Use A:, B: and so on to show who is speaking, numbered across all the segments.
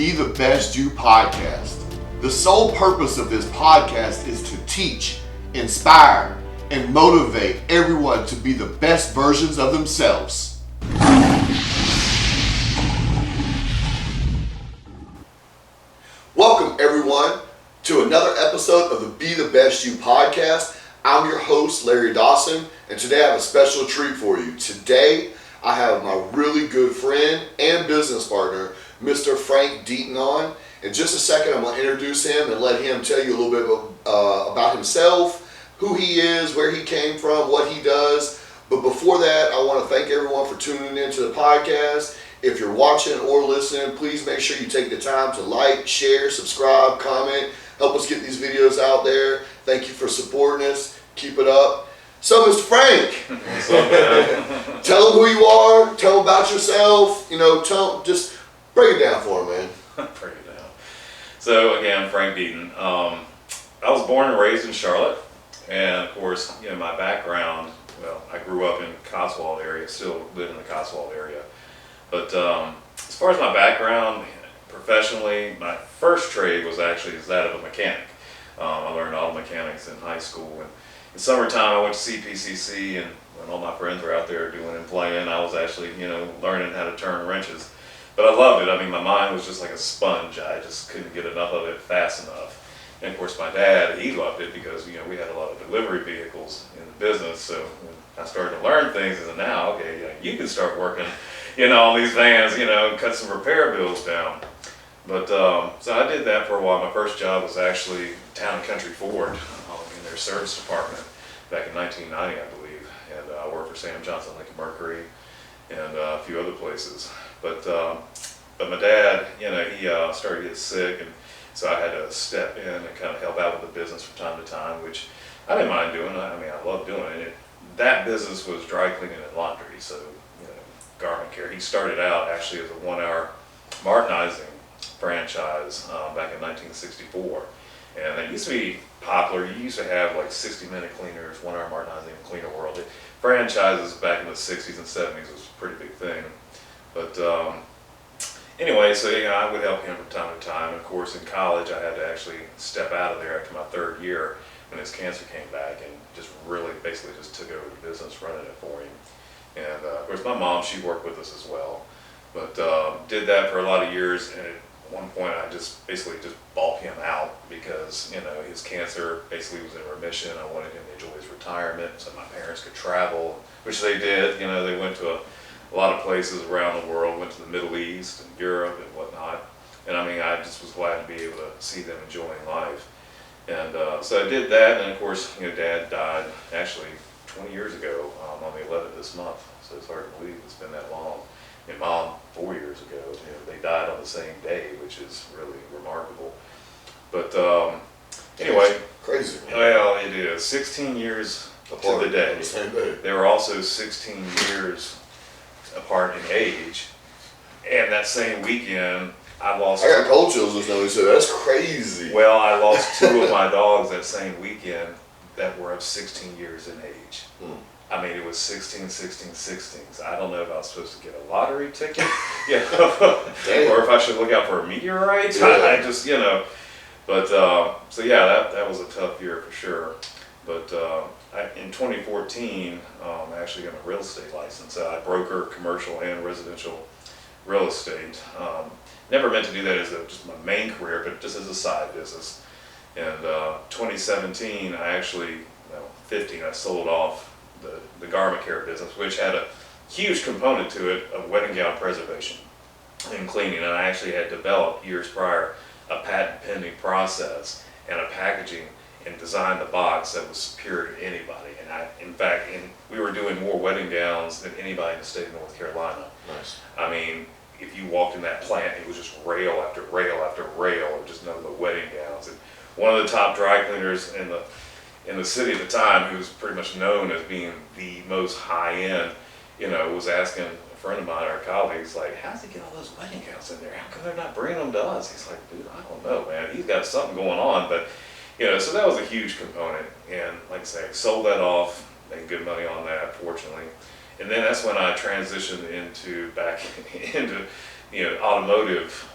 A: Be the Best You podcast. The sole purpose of this podcast is to teach, inspire, and motivate everyone to be the best versions of themselves. Welcome everyone to another episode of the Be the Best You podcast. I'm your host, Larry Dawson, and today I have a special treat for you. Today, I have my really good friend and business partner, Mr. Frank Denton on. In just a second, I'm going to introduce him and let him tell you a little bit about himself, who he is, where he came from, what he does. But before that, I want to thank everyone for tuning into the podcast. If you're watching or listening, please make sure you take the time to like, share, subscribe, comment. Help us get these videos out there. Thank you for supporting us. Keep it up. So, Mr. Frank,
B: What's up, man?
A: tell them who you are. Tell them about yourself. Just break it down for them, man.
B: Break it down. So, again, Frank Denton. I was born and raised in Charlotte. And, of course, my background, well, I grew up in Cotswold area, still live in the Cotswold area. But as far as my background, professionally, my first trade was actually that of a mechanic. I learned auto mechanics in high school. And in summertime, I went to CPCC, and when all my friends were out there doing and playing, I was actually, learning how to turn wrenches. But I loved it. I mean, my mind was just like a sponge. I just couldn't get enough of it fast enough. And of course, my dad, he loved it because, we had a lot of delivery vehicles in the business. So when I started to learn things, I said, now, okay, you can start working, on these vans, cut some repair bills down. But so I did that for a while. My first job was actually Town & Country Ford in their service department back in 1990, I believe. And I worked for Sam Johnson, Lincoln Mercury, and a few other places. But my dad, he started to get sick, and so I had to step in and kind of help out with the business from time to time, which I didn't mind doing. I loved doing it. That business was dry cleaning and laundry, so garment care. He started out actually as a 1-hour Martinizing franchise back in 1964, and that used to be popular. You used to have like 60-minute cleaners, 1-hour Martinizing, and Cleaner World. Franchises back in the 60s and 70s was a pretty big thing. But anyway, so I would help him from time to time. Of course, in college, I had to actually step out of there after my third year when his cancer came back, and just really basically just took over the business, running it for him. And of course, my mom, she worked with us as well, but did that for a lot of years. And at one point, I just basically bought him out because his cancer basically was in remission. I wanted him to enjoy his retirement so my parents could travel, which they did. They went to a lot of places around the world, went to the Middle East and Europe and whatnot. And I just was glad to be able to see them enjoying life. And so I did that, and of course, Dad died actually 20 years ago on the 11th this month. So it's hard to believe it's been that long. And Mom, 4 years ago, they died on the same day, which is really remarkable. But anyway,
A: Crazy.
B: Well, it is 16 years to the day. They were also 16 years apart in age, and that same weekend, I
A: got cold chills just now. So that's crazy.
B: Well, I lost 2 of my dogs that same weekend that were of 16 years in age. It was 16, 16, 16. So I don't know if I was supposed to get a lottery ticket, or if I should look out for a meteorite.
A: Yeah.
B: I just, But so yeah, that was a tough year for sure. But in 2014, I actually got a real estate license. I broker commercial and residential real estate. Never meant to do that as just my main career, but just as a side business. And 2017, I actually, 15, I sold off the garment care business, which had a huge component to it of wedding gown preservation and cleaning. And I actually had developed years prior a patent pending process and a packaging and designed the box that was superior to anybody. And in fact, we were doing more wedding gowns than anybody in the state of North Carolina.
A: Nice.
B: If you walked in that plant, it was just rail after rail after rail of just nothing but wedding gowns. And one of the top dry cleaners in the city at the time, who was pretty much known as being the most high-end, was asking a friend of mine, our colleagues, like, how's he get all those wedding gowns in there? How come they're not bringing them to us? He's like, dude, I don't know, man. He's got something going on. But, so that was a huge component. And like I say, sold that off, made good money on that, fortunately. And then that's when I transitioned back into automotive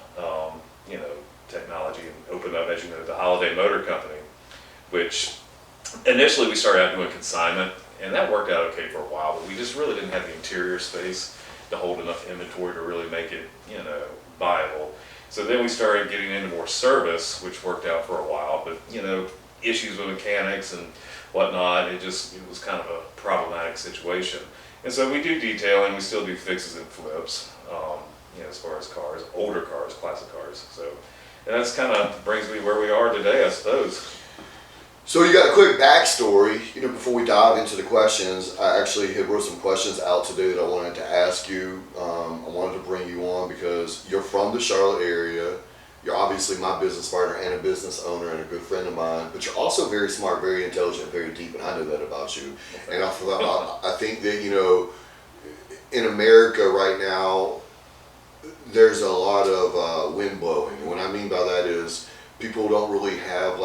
B: technology and opened up, as you know, the Holiday Motor Company, which initially we started out doing consignment, and that worked out okay for a while, but we just really didn't have the interior space to hold enough inventory to really make it, viable. So then we started getting into more service, which worked out for a while, but, issues with mechanics and whatnot, it was kind of a problematic situation. And so we do detailing, we still do fixes and flips, as far as cars, older cars, classic cars. So, and that's kind of brings me where we are today, I suppose.
A: So you got a quick backstory, before we dive into the questions. I actually had wrote some questions out today that I wanted to ask you. I wanted to bring you on because you're from the Charlotte area. You're obviously my business partner and a business owner and a good friend of mine, but you're also very smart, very intelligent, very deep, and I know that about you. And I think that, in America right now, there's a lot of wind blowing. And what I mean by that is people don't really have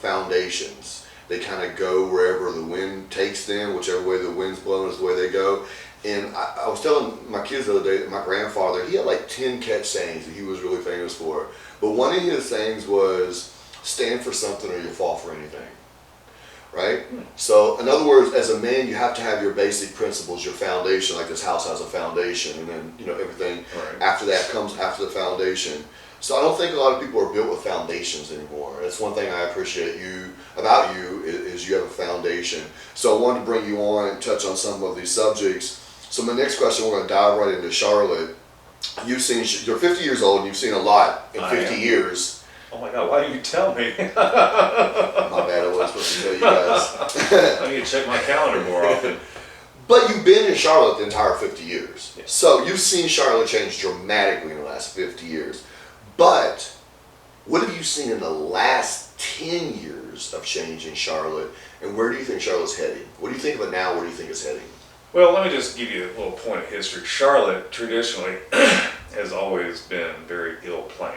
A: foundations. They kind of go wherever the wind takes them, whichever way the wind's blowing is the way they go. And I was telling my kids the other day that my grandfather, he had 10 catch sayings that he was really famous for. But one of his sayings was, stand for something or you'll fall for anything. Right? So, in other words, as a man, you have to have your basic principles, your foundation, like this house has a foundation, and then, everything after that comes after the foundation. So I don't think a lot of people are built with foundations anymore. That's one thing I appreciate about you is you have a foundation. So I wanted to bring you on and touch on some of these subjects. So my next question, we're going to dive right into Charlotte. You're 50 years old and you've seen a lot in 50 years.
B: Oh my God, why didn't you tell me?
A: My bad, I wasn't supposed to tell you guys.
B: I need to check my calendar more often.
A: But you've been in Charlotte the entire 50 years.
B: Yeah.
A: So you've seen Charlotte change dramatically in the last 50 years. But what have you seen in the last 10 years of change in Charlotte? And where do you think Charlotte's heading? What do you think of it now? Where do you think it's heading?
B: Well, let me just give you a little point of history. Charlotte traditionally has always been very ill-planned.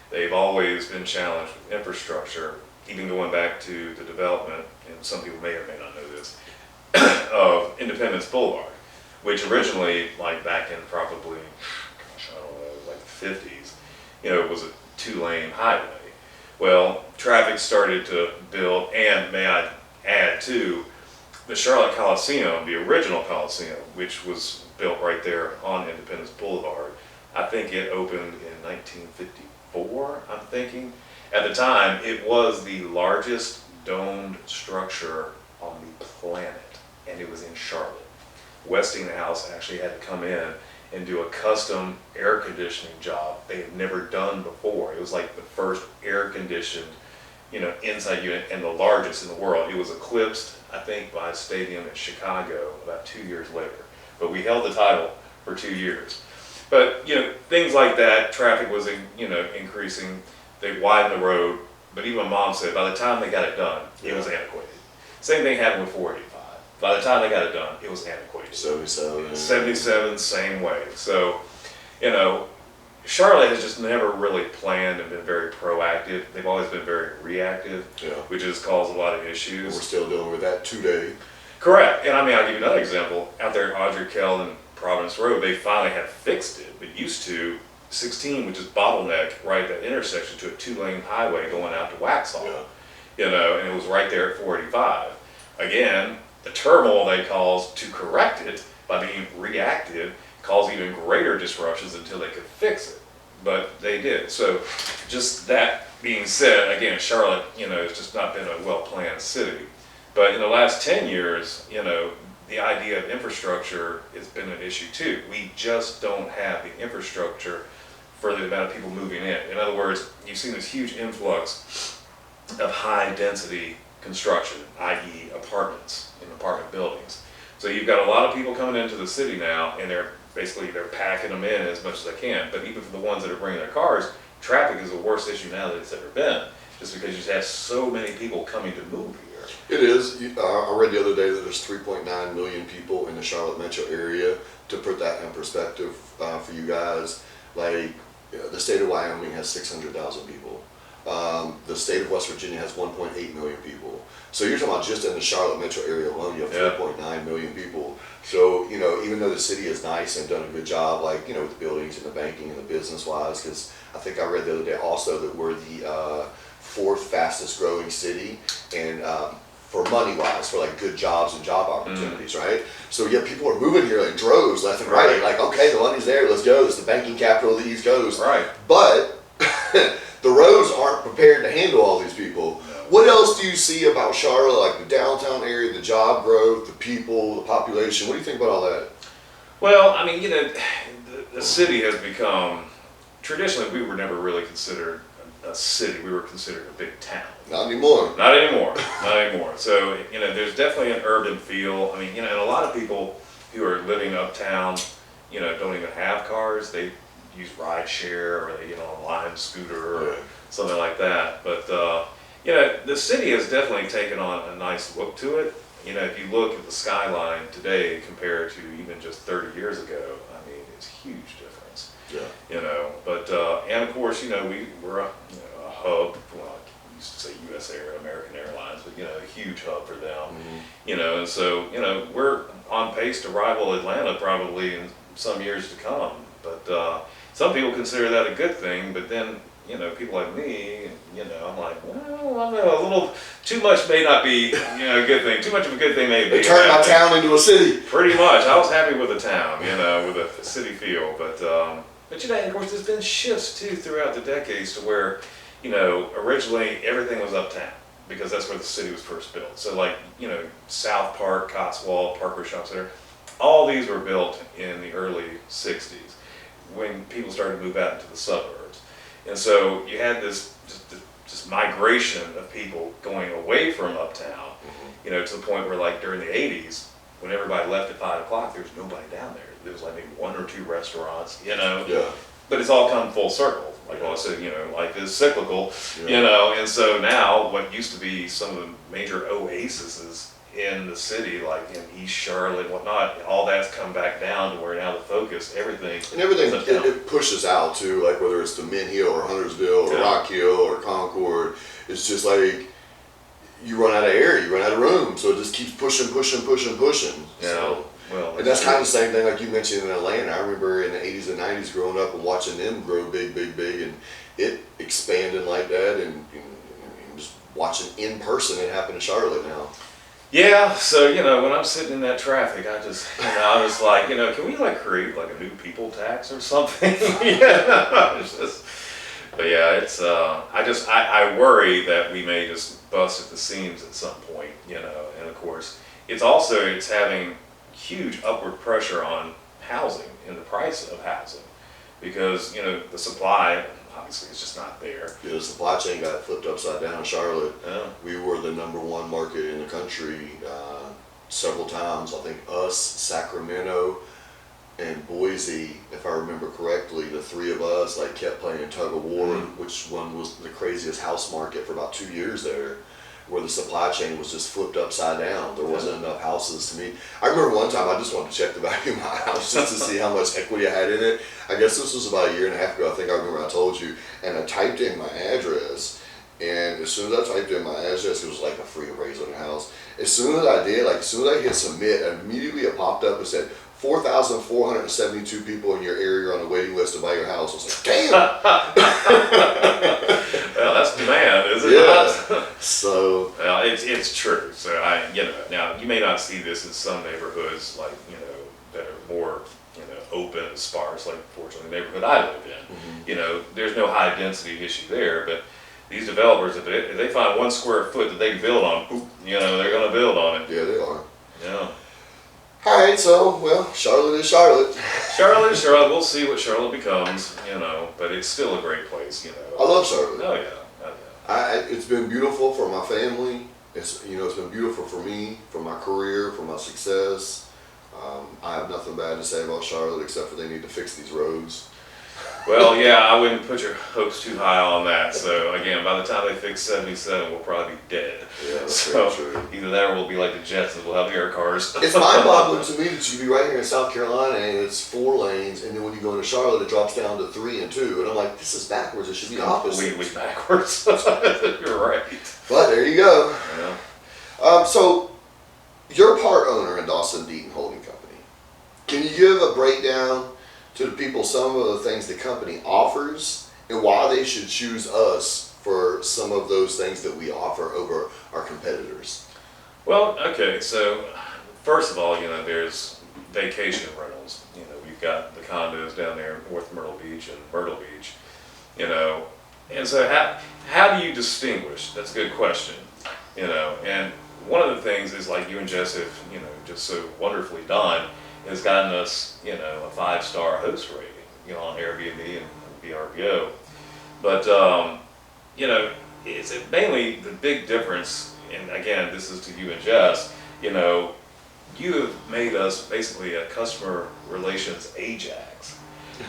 B: They've always been challenged with infrastructure, even going back to the development, and some people may or may not know this, of Independence Boulevard, which originally, back in probably, the 50s, it was a 2-lane highway. Well, traffic started to build, and may I add too, the Charlotte Coliseum, the original Coliseum, which was built right there on Independence Boulevard, I think it opened in 1954, I'm thinking. At the time, it was the largest domed structure on the planet, and it was in Charlotte. Westinghouse actually had to come in and do a custom air conditioning job they had never done before. It was like the first air conditioned, inside unit and the largest in the world. It was eclipsed, I think, by a stadium in Chicago about 2 years later. But we held the title for 2 years. But, things like that, traffic was, increasing. They widened the road. But even my mom said by the time they got it done, it was antiquated. Same thing happened with 485. By the time they got it done, it was antiquated. 77, same way. So, Charlotte has just never really planned and been very proactive. They've always been very reactive, which has caused a lot of issues.
A: We're still dealing with that today.
B: Correct. And I'll give you another example. Out there at Audrey Kell and Providence Road, they finally have fixed it. But used to, 16, which is bottleneck right at that intersection to a 2-lane highway going out to Waxhaw. And it was right there at 485. Again, the turmoil they caused to correct it by being reactive caused even greater disruptions until they could fix it. But they did. So just that being said, again, Charlotte, has just not been a well-planned city. But in the last 10 years, the idea of infrastructure has been an issue too. We just don't have the infrastructure for the amount of people moving in. In other words, you've seen this huge influx of high-density construction, i.e. apartments in apartment buildings. So you've got a lot of people coming into the city now, and they're packing them in as much as they can. But even for the ones that are bringing their cars, traffic is the worst issue now that it's ever been, just because you just have so many people coming to move here.
A: It is. I read the other day that there's 3.9 million people in the Charlotte metro area. To put that in perspective for you guys, the state of Wyoming has 600,000 people. The state of West Virginia has 1.8 million people. So you're talking about just in the Charlotte metro area alone, you have 3.9 million people. So, you know, even though the city is nice and done a good job, like, you know, with the buildings and the banking and the business wise, because I think I read the other day also that we're the fourth fastest growing city, and for money wise, for like good jobs and job opportunities, right? So yeah, people are moving here like droves left and right. Like, okay, the money's there, let's go. It's the banking capital of the East Coast.
B: Right.
A: But the roads aren't prepared to handle all these people. What else do you see about Charlotte, like the downtown area, the job growth, the people, the population? What do you think about all that?
B: Well, I mean, you know, the city has become, traditionally we were never really considered a city, we were considered a big town.
A: Not anymore.
B: Not anymore, not anymore. So, you know, there's definitely an urban feel. I mean, you know, and a lot of people who are living uptown, you know, don't even have cars. They use ride share, or they get on a Lime scooter or something like that. But, you know, the city has definitely taken on a nice look to it. You know, if you look at the skyline today compared to even just 30 years ago, I mean, it's a huge difference.
A: Yeah.
B: You know, but, and of course, you know, we're a, you know, a hub, well, I used to say US Air, American Airlines, but, you know, a huge hub for them.
A: Mm-hmm.
B: You know, and so, you know, we're on pace to rival Atlanta probably in some years to come. But some people consider that a good thing, but then, you know, people like me, you know, I'm like, well, I don't know, a little too much may not be, you know, a good thing. Too much of a good thing may be.
A: They turned my town into a city.
B: Pretty much. I was happy with the town, you know, with a city feel. But you know, of course, there's been shifts too throughout the decades to where, you know, originally everything was uptown because that's where the city was first built. So like, you know, South Park, Cotswold, Parker Shopping Center, all these were built in the early 60s when people started to move out into the suburbs. And so you had this just migration of people going away from uptown, you know, to the point where like during the 80s, when everybody left at 5 o'clock, there was nobody down there. There was like maybe 1 or 2 restaurants, you know.
A: Yeah.
B: But it's all come full circle. Like I said, you know, life is cyclical, you know. And so now what used to be some of the major oases in the city, like in East Charlotte and whatnot, all that's come back down to where now the focus, everything.
A: And everything, it pushes out too, like whether it's the Mint Hill or Huntersville or Rock Hill or Concord, it's just like you run out of air, you run out of room, so it just keeps pushing.
B: Yeah.
A: So,
B: Well,
A: and that's kind of the same thing like you mentioned in Atlanta. I remember in the 80s and 90s growing up and watching them grow big, and it expanding like that, and just watching in person it happen in Charlotte now.
B: Yeah, so, you know, when I'm sitting in that traffic, I just, you know, I was like, you know, can we like create like a new people tax or something? It's just, but yeah, it's, I worry that we may just bust at the seams at some point, you know, and of course, it's having huge upward pressure on housing and the price of housing because, you know, the supply obviously is just not there.
A: Yeah, the supply chain got flipped upside down in Charlotte.
B: Yeah.
A: We were the #1 market in the country several times. I think us, Sacramento, and Boise, if I remember correctly, the 3 of us like kept playing tug of war, which one was the craziest house market for about 2 years there, where the supply chain was just flipped upside down. There wasn't enough houses to meet. I remember one time I just wanted to check the value of my house just to see how much equity I had in it. I guess this was about 1.5 years ago. I think I remember I told you, and I typed in my address, and as soon as I typed in my address, it was like a free appraisal on the house. As soon as I did, like as soon as I hit submit, immediately it popped up and said 4,472 people in your area are on the waiting list to buy your house. I was like, damn.
B: Well, that's demand, is it not?
A: So.
B: Well, it's true. So you know, now you may not see this in some neighborhoods, like, you know, that are more, you know, open and sparse, like fortunately the neighborhood I live in. You know, there's no high density issue there, but these developers, if they find 1 square foot that they can build on, you know, they're going to build on it.
A: Yeah, they are.
B: Yeah.
A: All right, so, well, Charlotte is Charlotte.
B: Charlotte is Charlotte. We'll see what Charlotte becomes, you know, but it's still a great place, you know.
A: I love Charlotte.
B: Oh, yeah. Oh, yeah.
A: It's been beautiful for my family. It's been beautiful for me, for my career, for my success. I have nothing bad to say about Charlotte except for they need to fix these roads.
B: Well, yeah, I wouldn't put your hopes too high on that. So again, by the time they fix 77, we'll probably be dead.
A: Yeah, that's
B: So
A: very true.
B: either that or we'll be like the Jetsons. We'll have air cars.
A: It's mind-boggling to me that you'd be right here in South Carolina and it's 4 lanes, and then when you go into Charlotte, it drops down to 3 and 2. And I'm like, this is backwards. It should be opposite.
B: Completely backwards. You're right.
A: But there you go.
B: Yeah.
A: So you're part owner in Dawson Deaton Holding Company. Can you give a breakdown to the people some of the things the company offers and why they should choose us for some of those things that we offer over our competitors?
B: Well, okay, so first of all, there's vacation rentals. We've got the condos down there in North Myrtle Beach and Myrtle Beach, and so how do you distinguish? That's a good question, and one of the things is like you and Jess have, just so wonderfully done, has gotten us, a 5-star host rating, on Airbnb and VRBO. But, it's mainly the big difference, and again, this is to you and Jess, you have made us basically a customer relations Ajax.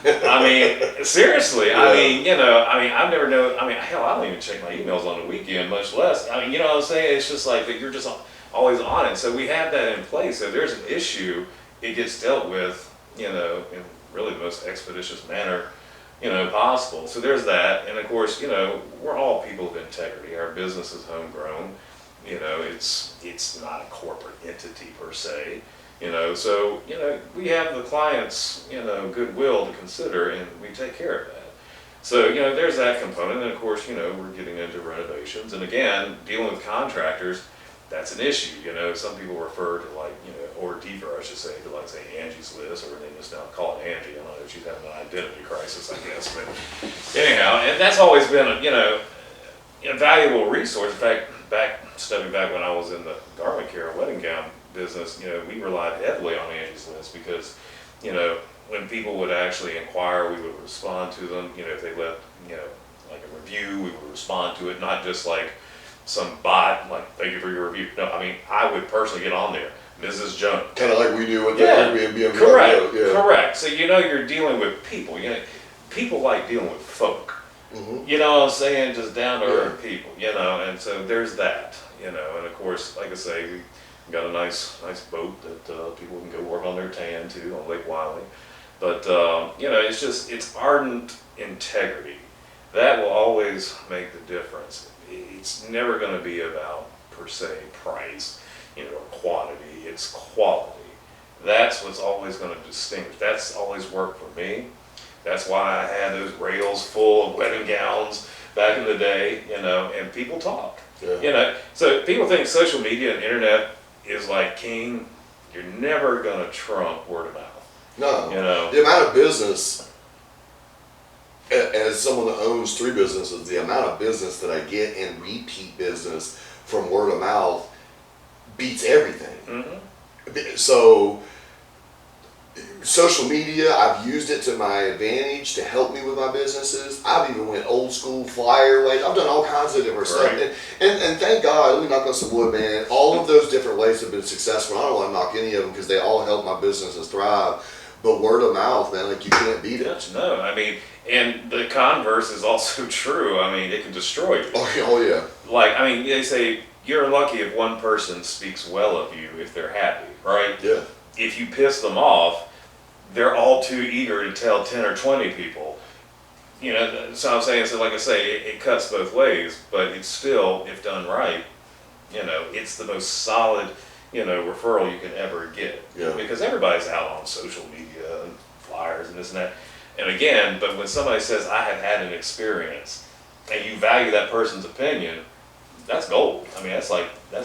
B: I mean, seriously,
A: Yeah.
B: I've never known, hell, I don't even check my emails on the weekend, much less, you know what I'm saying? It's just like that you're just always on it. So we have that in place. So if there's an issue, it gets dealt with, in really the most expeditious manner, possible. So there's that. And of course, we're all people of integrity. Our business is homegrown. It's not a corporate entity per se. So, we have the client's, goodwill to consider, and we take care of that. So, there's that component. And of course, we're getting into renovations. And again, dealing with contractors, that's an issue. Some people refer to or deeper, I should say, to say Angie's List, or they just now call it Angie. I don't know if she's having an identity crisis, I guess. But anyhow, and that's always been a valuable resource. In fact, stepping back when I was in the garment care wedding gown business, we relied heavily on Angie's List because, when people would actually inquire, we would respond to them. If they left, like a review, we would respond to it, not just like some bot, like, thank you for your review. No, I would personally get on there. Mrs. Jones.
A: Kind of like we do with the
B: Yeah,
A: Airbnb and
B: correct,
A: VRBO. Yeah.
B: correct. So you're dealing with people. People like dealing with folk.
A: Mm-hmm.
B: You know what I'm saying? Just down to earth people. And so there's that. And of course, like I say, we got a nice boat that people can go work on their tan too on Lake Wiley. But it's ardent integrity that will always make the difference. It's never going to be about per se price, or quantity. It's quality. That's what's always going to distinguish. That's always worked for me. That's why I had those rails full of wedding gowns back in the day, and people talk.
A: Yeah.
B: So people think social media and internet is like king. You're never going to trump word of mouth.
A: No. The amount of business, as someone that owns 3 businesses, the amount of business that I get in repeat business from word of mouth beats everything.
B: Mm-hmm.
A: So social media, I've used it to my advantage to help me with my businesses. I've even went old school flyer ways. I've done all kinds of different stuff. And thank God, let me knock on some wood, man. All of those different ways have been successful. I don't want to knock any of them because they all help my businesses thrive. But word of mouth, man, like you can't beat it.
B: No, and the converse is also true. It can destroy you.
A: Oh yeah.
B: Like, they say you're lucky if one person speaks well of you if they're happy, right?
A: Yeah.
B: If you piss them off, they're all too eager to tell 10 or 20 people. So I'm saying, so like I say, it cuts both ways, but it's still, if done right, it's the most solid, referral you can ever get.
A: Yeah.
B: Because everybody's out on social media and flyers and this and that. And again, but when somebody says, I have had an experience, and you value that person's opinion, that's gold. That's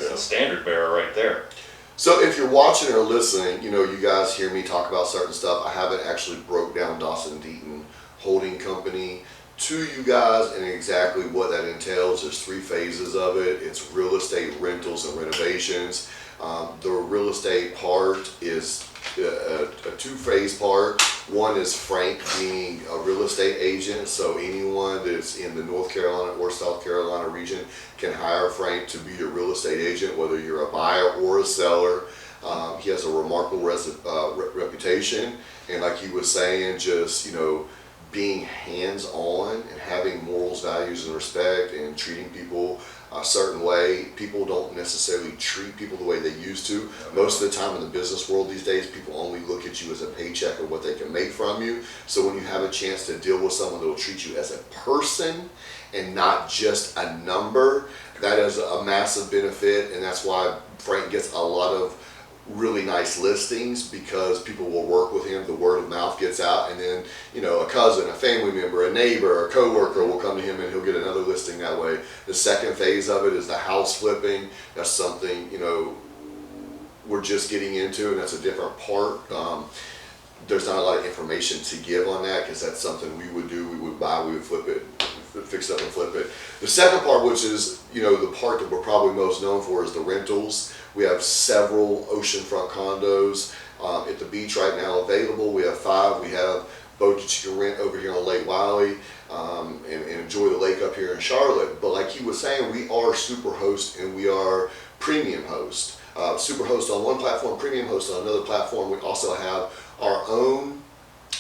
B: a standard bearer right there.
A: So if you're watching or listening, you guys hear me talk about certain stuff. I haven't actually broke down Dawson Deaton Holding Company to you guys and exactly what that entails. There's 3 phases of it. It's real estate rentals and renovations. The real estate part is a 2-phase part. One is Frank being a real estate agent, so anyone that's in the North Carolina or South Carolina region can hire Frank to be your real estate agent, whether you're a buyer or a seller. He has a remarkable reputation, and like he was saying, just being hands-on and having morals, values, and respect, and treating people a certain way. People don't necessarily treat people the way they used to. Most of the time in the business world these days, people only look at you as a paycheck or what they can make from you. So when you have a chance to deal with someone that will treat you as a person and not just a number, that is a massive benefit, and that's why Frank gets a lot of really nice listings, because people will work with him, the word of mouth gets out, and then, you know, a cousin, a family member, a neighbor, a coworker will come to him and he'll get another listing that way. The second phase of it is the house flipping. That's something, you know, we're just getting into, and that's a different part. There's not a lot of information to give on that, because that's something we would do. We would buy, we would flip it, fix it up and flip it. The second part, which is, you know, the part that we're probably most known for, is the rentals. We have several oceanfront condos at the beach right now available. We have 5. We have boats that you can rent over here on Lake Wiley and enjoy the lake up here in Charlotte. But like he was saying, we are Superhost and we are Premium Host. Superhost on one platform, Premium Host on another platform. We also have our own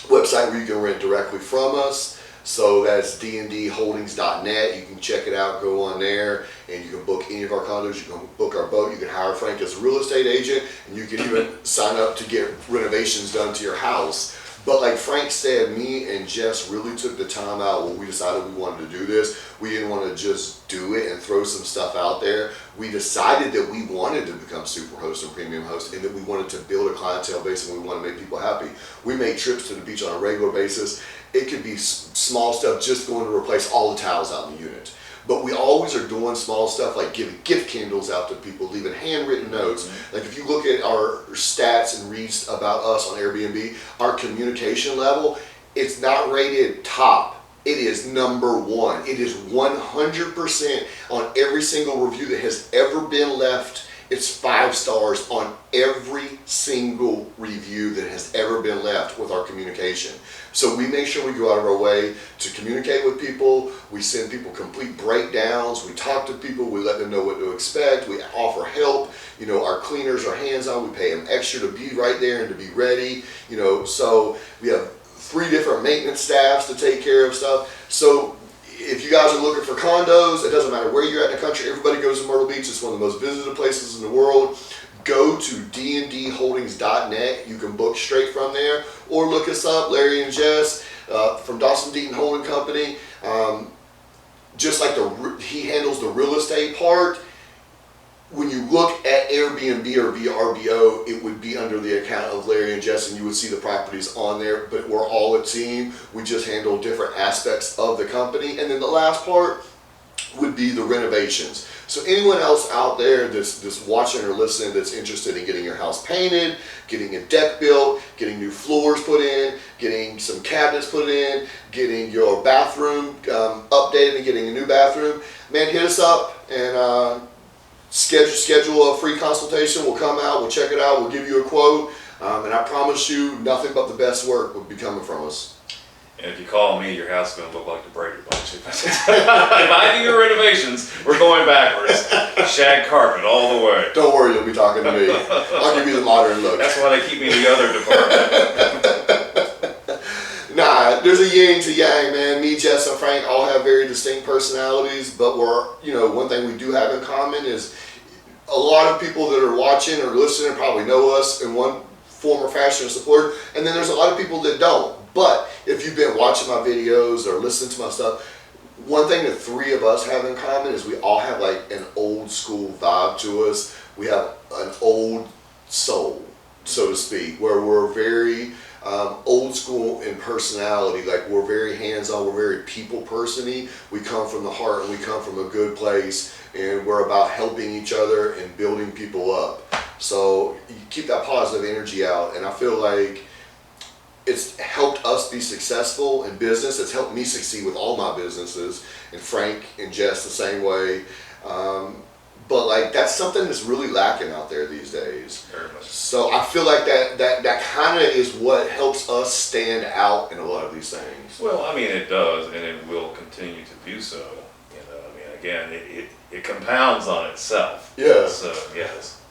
A: website where you can rent directly from us. So that's dndholdings.net. You can check it out, go on there, and you can book any of our condos. You can book our boat. You can hire Frank as a real estate agent, and you can even sign up to get renovations done to your house. But like Frank said, me and Jess really took the time out when we decided we wanted to do this. We didn't want to just do it and throw some stuff out there. We decided that we wanted to become Superhost and Premium Host, and that we wanted to build a clientele base, and we want to make people happy. We make trips to the beach on a regular basis. It could be small stuff, just going to replace all the towels out in the unit. But we always are doing small stuff like giving gift candles out to people, leaving handwritten notes. Like if you look at our stats and reads about us on Airbnb, our communication level, it's not rated top. It is number 1. It is 100% on every single review that has ever been left. It's 5 stars on every single review that has ever been left with our communication. So we make sure we go out of our way to communicate with people. We send people complete breakdowns. We talk to people. We let them know what to expect. We offer help. You know, our cleaners are hands-on. We pay them extra to be right there and to be ready. You know, so we have 3 different maintenance staffs to take care of stuff. So if you guys are looking for condos, it doesn't matter where you're at in the country. Everybody goes to Myrtle Beach. It's one of the most visited places in the world. Go to dndholdings.net. You can book straight from there, or look us up, Larry and Jess from Dawson Deaton Holding Company. Just like he handles the real estate part. When you look at Airbnb or VRBO, it would be under the account of Larry and Jess, and you would see the properties on there, but we're all a team. We just handle different aspects of the company. And then the last part would be the renovations. So anyone else out there that's watching or listening that's interested in getting your house painted, getting a deck built, getting new floors put in, getting some cabinets put in, getting your bathroom updated and getting a new bathroom, man, hit us up and schedule a free consultation. We'll come out, we'll check it out, we'll give you a quote, and I promise you nothing but the best work will be coming from us.
B: And if you call me, your house is going to look like the Brady Bunch. If I do your renovations, we're going backwards. Shag carpet all the way.
A: Don't worry, you'll be talking to me. I'll give you the modern look.
B: That's why they keep me in the other department.
A: Nah, there's a yin to yang, man. Me, Jess, and Frank all have very distinct personalities, but one thing we do have in common is a lot of people that are watching or listening probably know us in one form or fashion or support, and then there's a lot of people that don't. But if you've been watching my videos or listening to my stuff, one thing the 3 of us have in common is we all have like an old school vibe to us. We have an old soul, so to speak, where we're very old school in personality. Like we're very hands-on, we're very people person-y. We come from the heart and we come from a good place, and we're about helping each other and building people up. So you keep that positive energy out, and I feel like it's helped us be successful in business. It's helped me succeed with all my businesses, and Frank and Jess the same way. But like that's something that's really lacking out there these days.
B: Very much.
A: So I feel like that kind of is what helps us stand out in a lot of these things.
B: Well, I mean, it does, and it will continue to do so. You know, I mean, again, it compounds on itself.
A: Yeah.
B: So yes.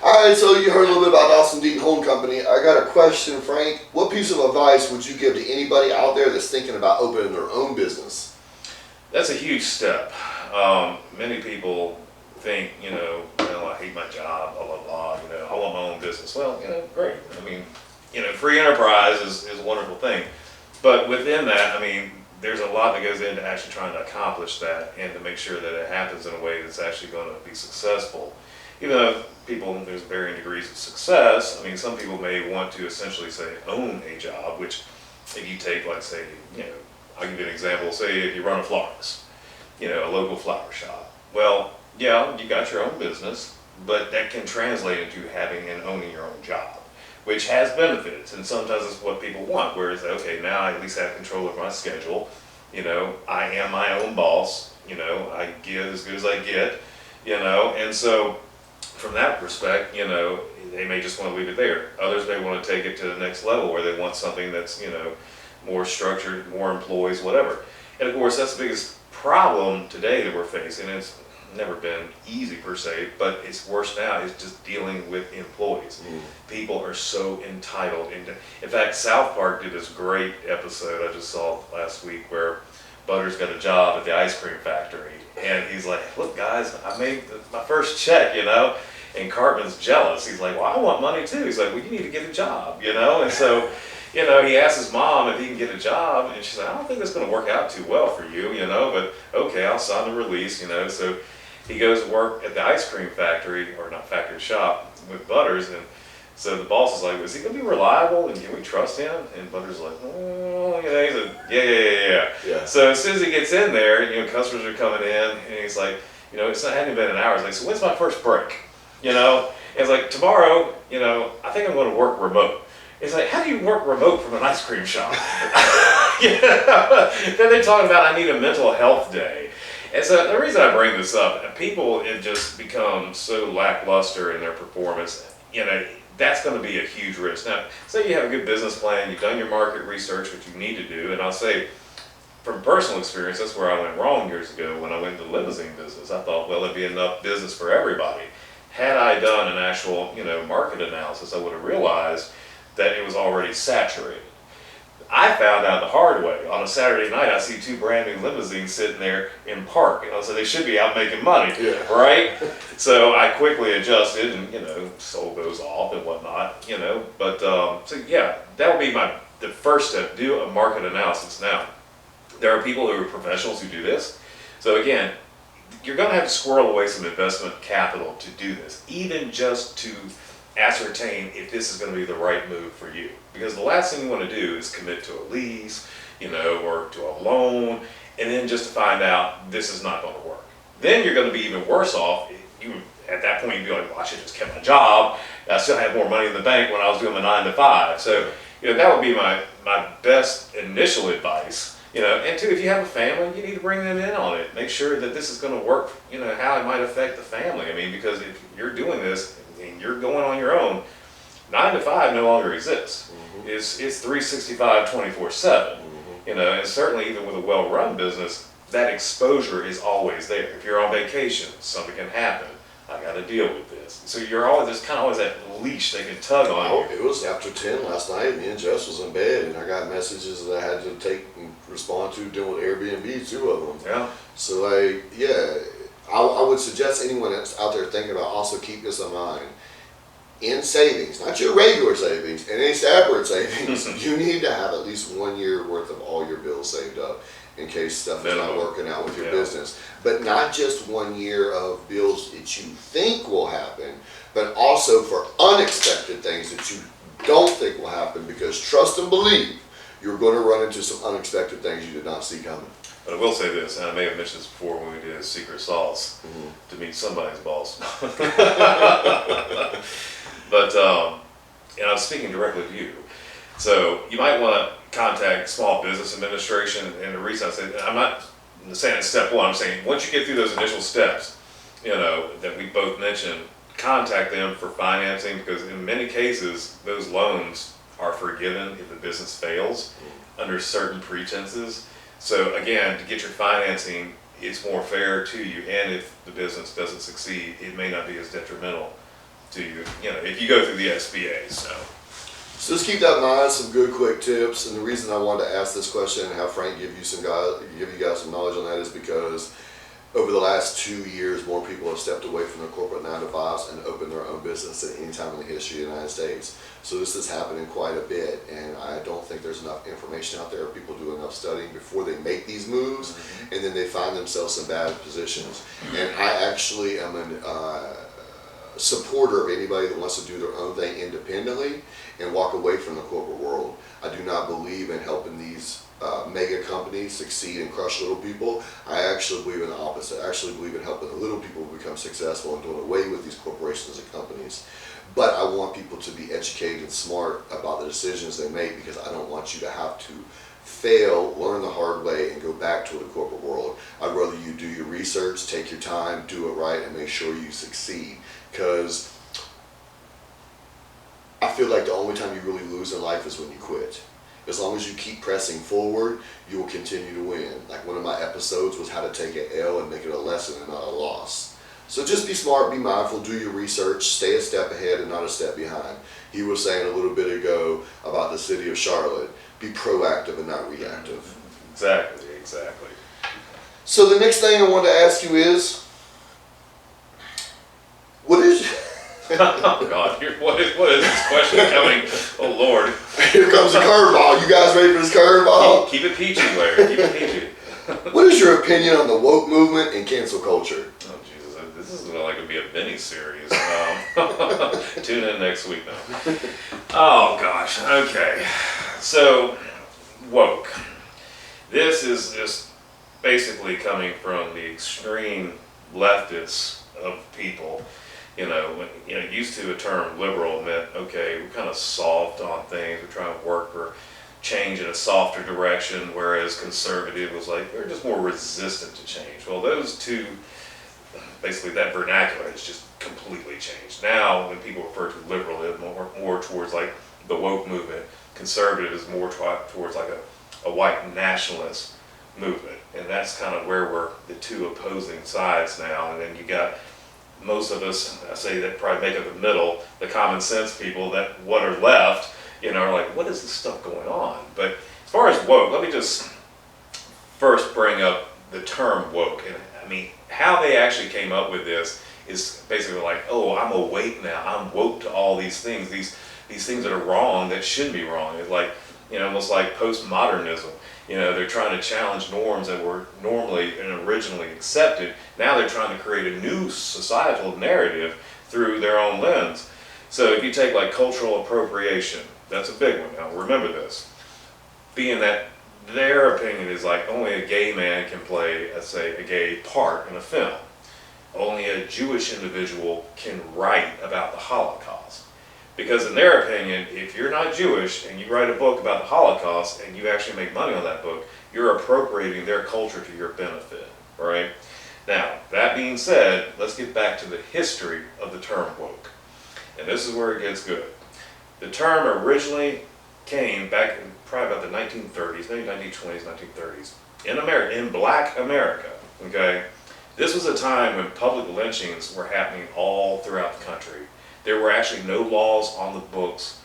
A: All right, so you heard a little bit about Dawson Deaton Home Company. I got a question, Frank. What piece of advice would you give to anybody out there that's thinking about opening their own business?
B: That's a huge step. Many people think, well, I hate my job, blah, blah, blah, I want my own business. Well, great. I mean, free enterprise is a wonderful thing. But within that, I mean, there's a lot that goes into actually trying to accomplish that and to make sure that it happens in a way that's actually going to be successful. Even though there's varying degrees of success. I mean, some people may want to essentially say own a job, which if you take, like, say, I'll give you an example. Say if you run a florist, a local flower shop. Well, yeah, you got your own business, but that can translate into having and owning your own job, which has benefits, and sometimes it's what people want, whereas, okay, now I at least have control of my schedule, I am my own boss, I give as good as I get, and so from that perspective, they may just want to leave it there. Others may want to take it to the next level where they want something that's, more structured, more employees, whatever. And of course, that's the biggest problem today that we're facing. It's never been easy per se, but it's worse now is just dealing with employees. People are so entitled. In fact, South Park did this great episode I just saw last week where Butters got a job at the ice cream factory, and he's like, look guys, I made my first check, and Cartman's jealous. He's like, well, I want money too. He's like, well, you need to get a job, and so he asks his mom if he can get a job, and she's like, I don't think that's going to work out too well for you, but okay, I'll sign the release, so he goes to work at the ice cream factory, or not factory, shop with Butters, and so the boss is like, is he going to be reliable, and can we trust him? And Butters is like, oh, he's like, yeah. So as soon as he gets in there, customers are coming in, and he's like, it's not, hadn't been an hour. He's like, so when's my first break? And it's like, tomorrow, I think I'm going to work remote. It's like, how do you work remote from an ice cream shop? Then they're talking about, I need a mental health day. And so the reason I bring this up, people have just become so lackluster in their performance, that's going to be a huge risk. Now, say you have a good business plan, you've done your market research, which you need to do, and I'll say, from personal experience, that's where I went wrong years ago when I went into the limousine business. I thought, well, there'd be enough business for everybody. Had I done an actual, market analysis, I would have realized that it was already saturated. I found out the hard way. On a Saturday night, I see two brand new limousines sitting there in park. So they should be out making money, right? So I quickly adjusted and, sold those off and whatnot, But, so yeah, that would be the first step, do a market analysis. Now, there are people who are professionals who do this. So again, you're going to have to squirrel away some investment capital to do this, even just to ascertain if this is going to be the right move for you. Because the last thing you want to do is commit to a lease, or to a loan, and then just to find out this is not going to work. Then you're going to be even worse off. At that point, you'd be like, well, I should just kept my job. I still had more money in the bank when I was doing the 9 to 5. So, that would be my best initial advice. And two, if you have a family, you need to bring them in on it. Make sure that this is going to work, how it might affect the family. I mean, because if you're doing this and you're going on your own, 9 to 5 no longer exists. It's 365, 24/7. And certainly even with a well-run business, that exposure is always there. If you're on vacation, something can happen. I got to deal with this. So there's kind of always that leash they can tug on you.
A: It was after 10 last night. Me and Jess was in bed, and I got messages that I had to take and respond to dealing with Airbnb, 2 of them.
B: Yeah.
A: So I would suggest anyone that's out there thinking about also keep this in mind. In savings, not your regular savings, and any separate savings, you need to have at least 1 year worth of all your bills saved up in case stuff is not working out with your business. But not just 1 year of bills that you think will happen, but also for unexpected things that you don't think will happen, because trust and believe you're going to run into some unexpected things you did not see coming.
B: But I will say this, and I may have mentioned this before when we did Secret Sauce, to meet somebody's boss. But, and I'm speaking directly to you. So you might want to contact Small Business Administration. And the reason I say, I'm not saying it's step one, I'm saying once you get through those initial steps, that we both mentioned, contact them for financing, because in many cases, those loans are forgiven if the business fails under certain pretenses. So again, to get your financing, it's more fair to you, and if the business doesn't succeed, it may not be as detrimental to if you go through the SBA.
A: So just keep that in mind, some good quick tips. And the reason I wanted to ask this question and have Frank give you guys some knowledge on that is because over the last 2 years, more people have stepped away from their corporate 9-to-5s and opened their own business than any time in the history of the United States. So this is happening quite a bit, and I don't think there's enough information out there. People do enough studying before they make these moves, and then they find themselves in bad positions. And I actually am a supporter of anybody that wants to do their own thing independently and walk away from the corporate world. I do not believe in helping these mega companies succeed and crush little people. I actually believe in the opposite. I actually believe in helping the little people become successful and doing away with these corporations and companies. But I want people to be educated and smart about the decisions they make, because I don't want you to have to fail, learn the hard way, and go back to the corporate world. I'd rather you do your research, take your time, do it right, and make sure you succeed. Because I feel like the only time you really lose in life is when you quit. As long as you keep pressing forward, you will continue to win. Like one of my episodes was how to take an L and make it a lesson and not a loss. So just be smart, be mindful, do your research, stay a step ahead and not a step behind. He was saying a little bit ago about the city of Charlotte. Be proactive and not reactive.
B: Exactly.
A: So the next thing I want to ask you is, what is...
B: Oh God! What is this question coming? Oh Lord!
A: Here comes the curveball. You guys ready for this curveball?
B: Keep it peachy, Larry. Keep it peachy.
A: What is your opinion on the woke movement and cancel culture?
B: Oh Jesus! This is like to be a mini series. Tune in next week now. Oh gosh. Okay. So woke. This is just basically coming from the extreme leftists of people. Used to a term liberal meant, okay, we're kind of soft on things, we're trying to work for change in a softer direction, whereas conservative was like, they're just more resistant to change. Well, those two, basically that vernacular has just completely changed. Now, when people refer to liberal, it's more towards like the woke movement. Conservative is more towards like a white nationalist movement. And that's kind of where we're the two opposing sides now. And then you got most of us, I say that probably make up the middle, the common sense people that what are left, are like, what is this stuff going on? But as far as woke, let me just first bring up the term woke. And I mean, how they actually came up with this is basically like, oh, I'm awake now. I'm woke to all these things, these things that are wrong that shouldn't be wrong. It's like, almost like postmodernism. They're trying to challenge norms that were normally and originally accepted. Now they're trying to create a new societal narrative through their own lens. So if you take like cultural appropriation, that's a big one. Now remember this, being that their opinion is like only a gay man can play, let's say, a gay part in a film. Only a Jewish individual can write about the Holocaust. Because in their opinion, if you're not Jewish and you write a book about the Holocaust and you actually make money on that book, you're appropriating their culture to your benefit, right? Now, that being said, let's get back to the history of the term woke. And this is where it gets good. The term originally came back in probably about the 1930s, maybe 1920s, 1930s, in America, in Black America, okay? This was a time when public lynchings were happening all throughout the country. There were actually no laws on the books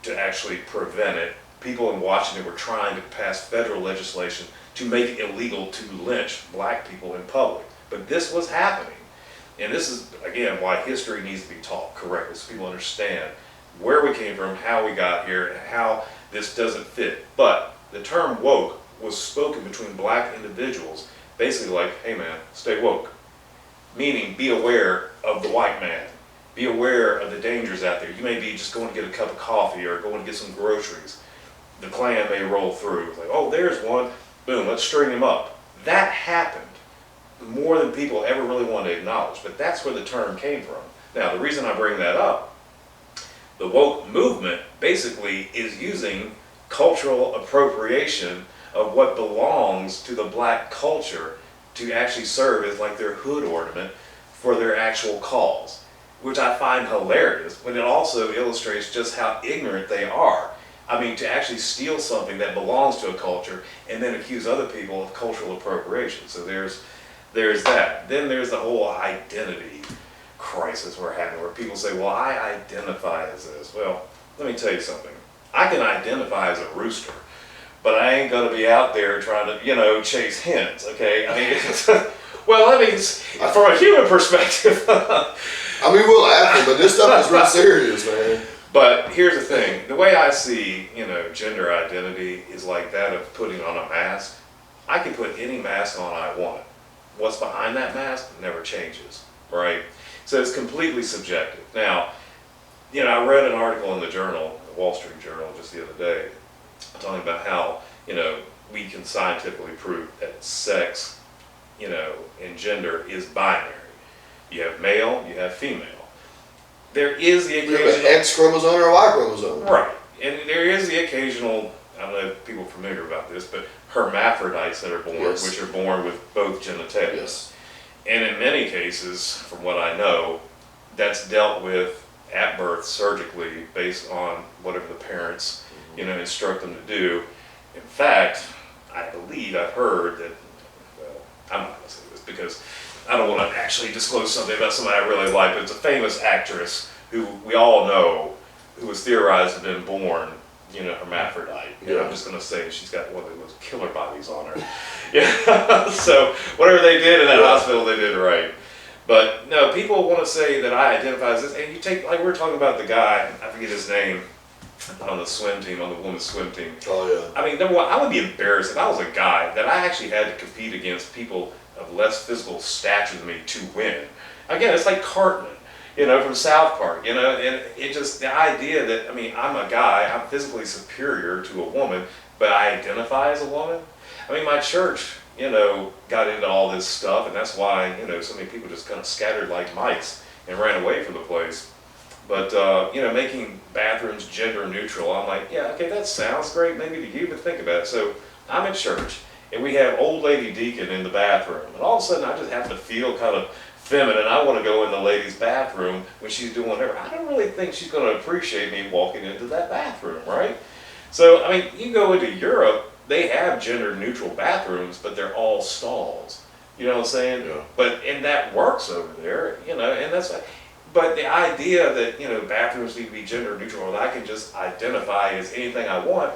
B: to actually prevent it. People in Washington were trying to pass federal legislation to make it illegal to lynch black people in public. But this was happening. And this is, again, why history needs to be taught correctly so people understand where we came from, how we got here, and how this doesn't fit. But the term woke was spoken between black individuals, basically like, hey man, stay woke. Meaning, be aware of the white man. Be aware of the dangers out there. You may be just going to get a cup of coffee or going to get some groceries. The Klan may roll through. It's like, oh, there's one. Boom, let's string him up. That happened more than people ever really want to acknowledge. But that's where the term came from. Now, the reason I bring that up, the woke movement basically is using cultural appropriation of what belongs to the black culture to actually serve as like their hood ornament for their actual cause. Which I find hilarious, but it also illustrates just how ignorant they are. I mean, to actually steal something that belongs to a culture and then accuse other people of cultural appropriation. So there's that. Then there's the whole identity crisis we're having where people say, well, I identify as this. Well, let me tell you something. I can identify as a rooster, but I ain't going to be out there trying to, chase hens, okay? I mean, well, I mean, from a human perspective.
A: I mean, we're laughing, but this stuff is real serious, man.
B: But here's the thing. The way I see, gender identity is like that of putting on a mask. I can put any mask on I want. What's behind that mask never changes, right? So it's completely subjective. Now, I read an article in the Journal, the Wall Street Journal, just the other day, talking about how, we can scientifically prove that sex, and gender is binary. You have male, you have female. There is the occasional...
A: You have an X chromosome or a Y chromosome.
B: Right. And there is the occasional, I don't know if people are familiar about this, but hermaphrodites that are born,
A: Yes.
B: which are born with both genitalia.
A: Yes.
B: And in many cases, from what I know, that's dealt with at birth surgically based on whatever the parents, instruct them to do. In fact, I believe I've heard that, well, I'm not going to say this because I don't want to actually disclose something about somebody I really like, but it's a famous actress who we all know who was theorized to have been born, hermaphrodite. And
A: Yeah.
B: I'm just going to say she's got one of those killer bodies on her. Yeah. So whatever they did in that hospital, they did right. But no, people want to say that I identify as this, and you take, like we were talking about the guy, I forget his name, on the swim team, on the women's swim team.
A: Oh, yeah.
B: I mean, number one, I would be embarrassed if I was a guy that I actually had to compete against people of less physical stature than me to win. Again, it's like Cartman, from South Park, and it just, the idea that, I'm a guy, I'm physically superior to a woman, but I identify as a woman. I mean, my church, got into all this stuff, and that's why, so many people just kind of scattered like mice and ran away from the place. But, making bathrooms gender neutral, I'm like, yeah, okay, that sounds great maybe to you, but think about it. So I'm at church, and we have old lady deacon in the bathroom, and all of a sudden I just have to feel kind of feminine. I want to go in the lady's bathroom when she's doing whatever. I don't really think she's going to appreciate me walking into that bathroom, right? So, you go into Europe, they have gender neutral bathrooms, but they're all stalls. You know what I'm saying?
A: Yeah.
B: And that works over there, and that's like, but the idea that, bathrooms need to be gender neutral, or that I can just identify as anything I want,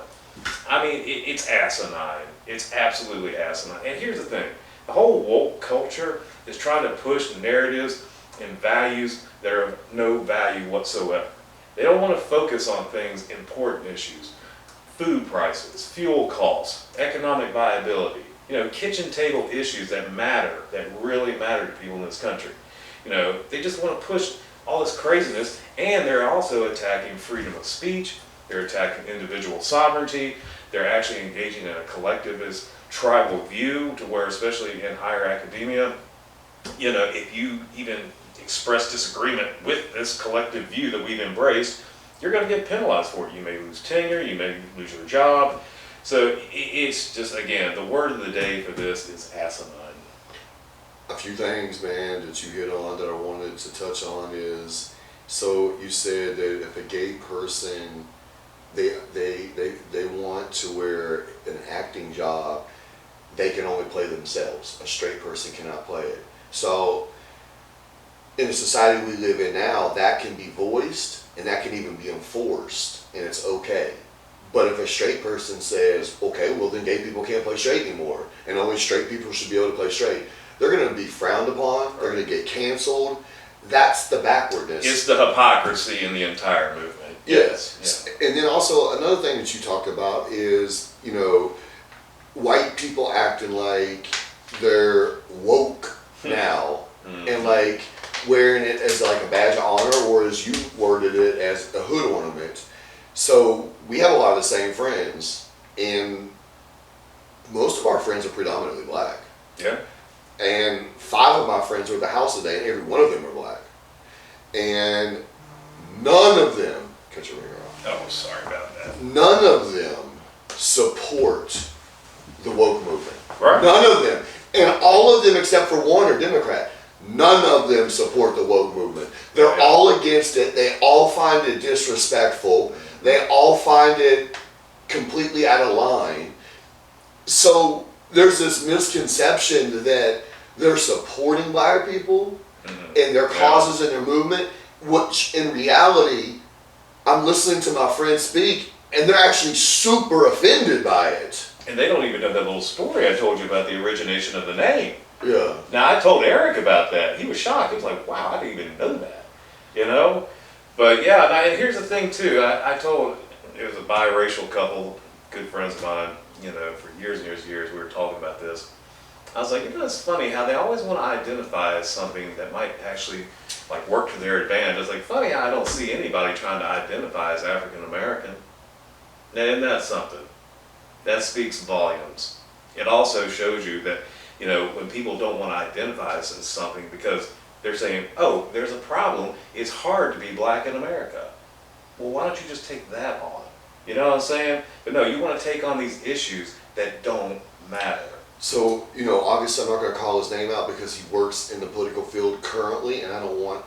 B: it's asinine. It's absolutely asinine. And here's the thing. The whole woke culture is trying to push narratives and values that are of no value whatsoever. They don't want to focus on things, important issues. Food prices, fuel costs, economic viability, kitchen table issues that matter, that really matter to people in this country. They just want to push all this craziness, and they're also attacking freedom of speech, they're attacking individual sovereignty, they're actually engaging in a collectivist tribal view to where, especially in higher academia, if you even express disagreement with this collective view that we've embraced, you're going to get penalized for it. You may lose tenure, you may lose your job. So it's just, again, the word of the day for this is asinine.
A: A few things, man, that you hit on that I wanted to touch on is, so you said that if a gay person, they want to wear an acting job, they can only play themselves. A straight person cannot play it. So in the society we live in now, that can be voiced and that can even be enforced, and it's okay. But if a straight person says, okay, well then gay people can't play straight anymore, and only straight people should be able to play straight, they're going to be frowned upon, they're going to get canceled. That's the backwardness.
B: It's the hypocrisy in the entire movement.
A: Yes.
B: Yeah.
A: And then also another thing that you talked about is, white people acting like they're woke now, and like wearing it as like a badge of honor, or as you worded it, as a hood ornament. So we have a lot of the same friends, and most of our friends are predominantly black.
B: Yeah.
A: And 5 of my friends were at the house today, and every one of them are black. And none of them, cut your finger off.
B: Oh, sorry about that.
A: None of them support the woke movement.
B: Right.
A: None of them. And all of them except for one are Democrat. None of them support the woke movement. They're all against it. They all find it disrespectful. They all find it completely out of line. So there's this misconception that they're supporting black people, and their causes and their movement, which in reality, I'm listening to my friends speak, and they're actually super offended by it.
B: And they don't even know that little story I told you about the origination of the name.
A: Yeah.
B: Now, I told Eric about that. He was shocked. He was like, wow, I didn't even know that. You know? But yeah, and here's the thing, too. I told, it was a biracial couple, good friends of mine, you know, for years and years and years, we were talking about this. I was like, you know, it's funny how they always want to identify as something that might actually, like, work to their advantage. It's like, funny how I don't see anybody trying to identify as African American. Now, isn't that something? That speaks volumes. It also shows you that, you know, when people don't want to identify as something because they're saying, oh, there's a problem, it's hard to be black in America. Well, why don't you just take that on? You know what I'm saying? But no, you want to take on these issues that don't matter.
A: So, you know, obviously I'm not going to call his name out because he works in the political field currently, and I don't want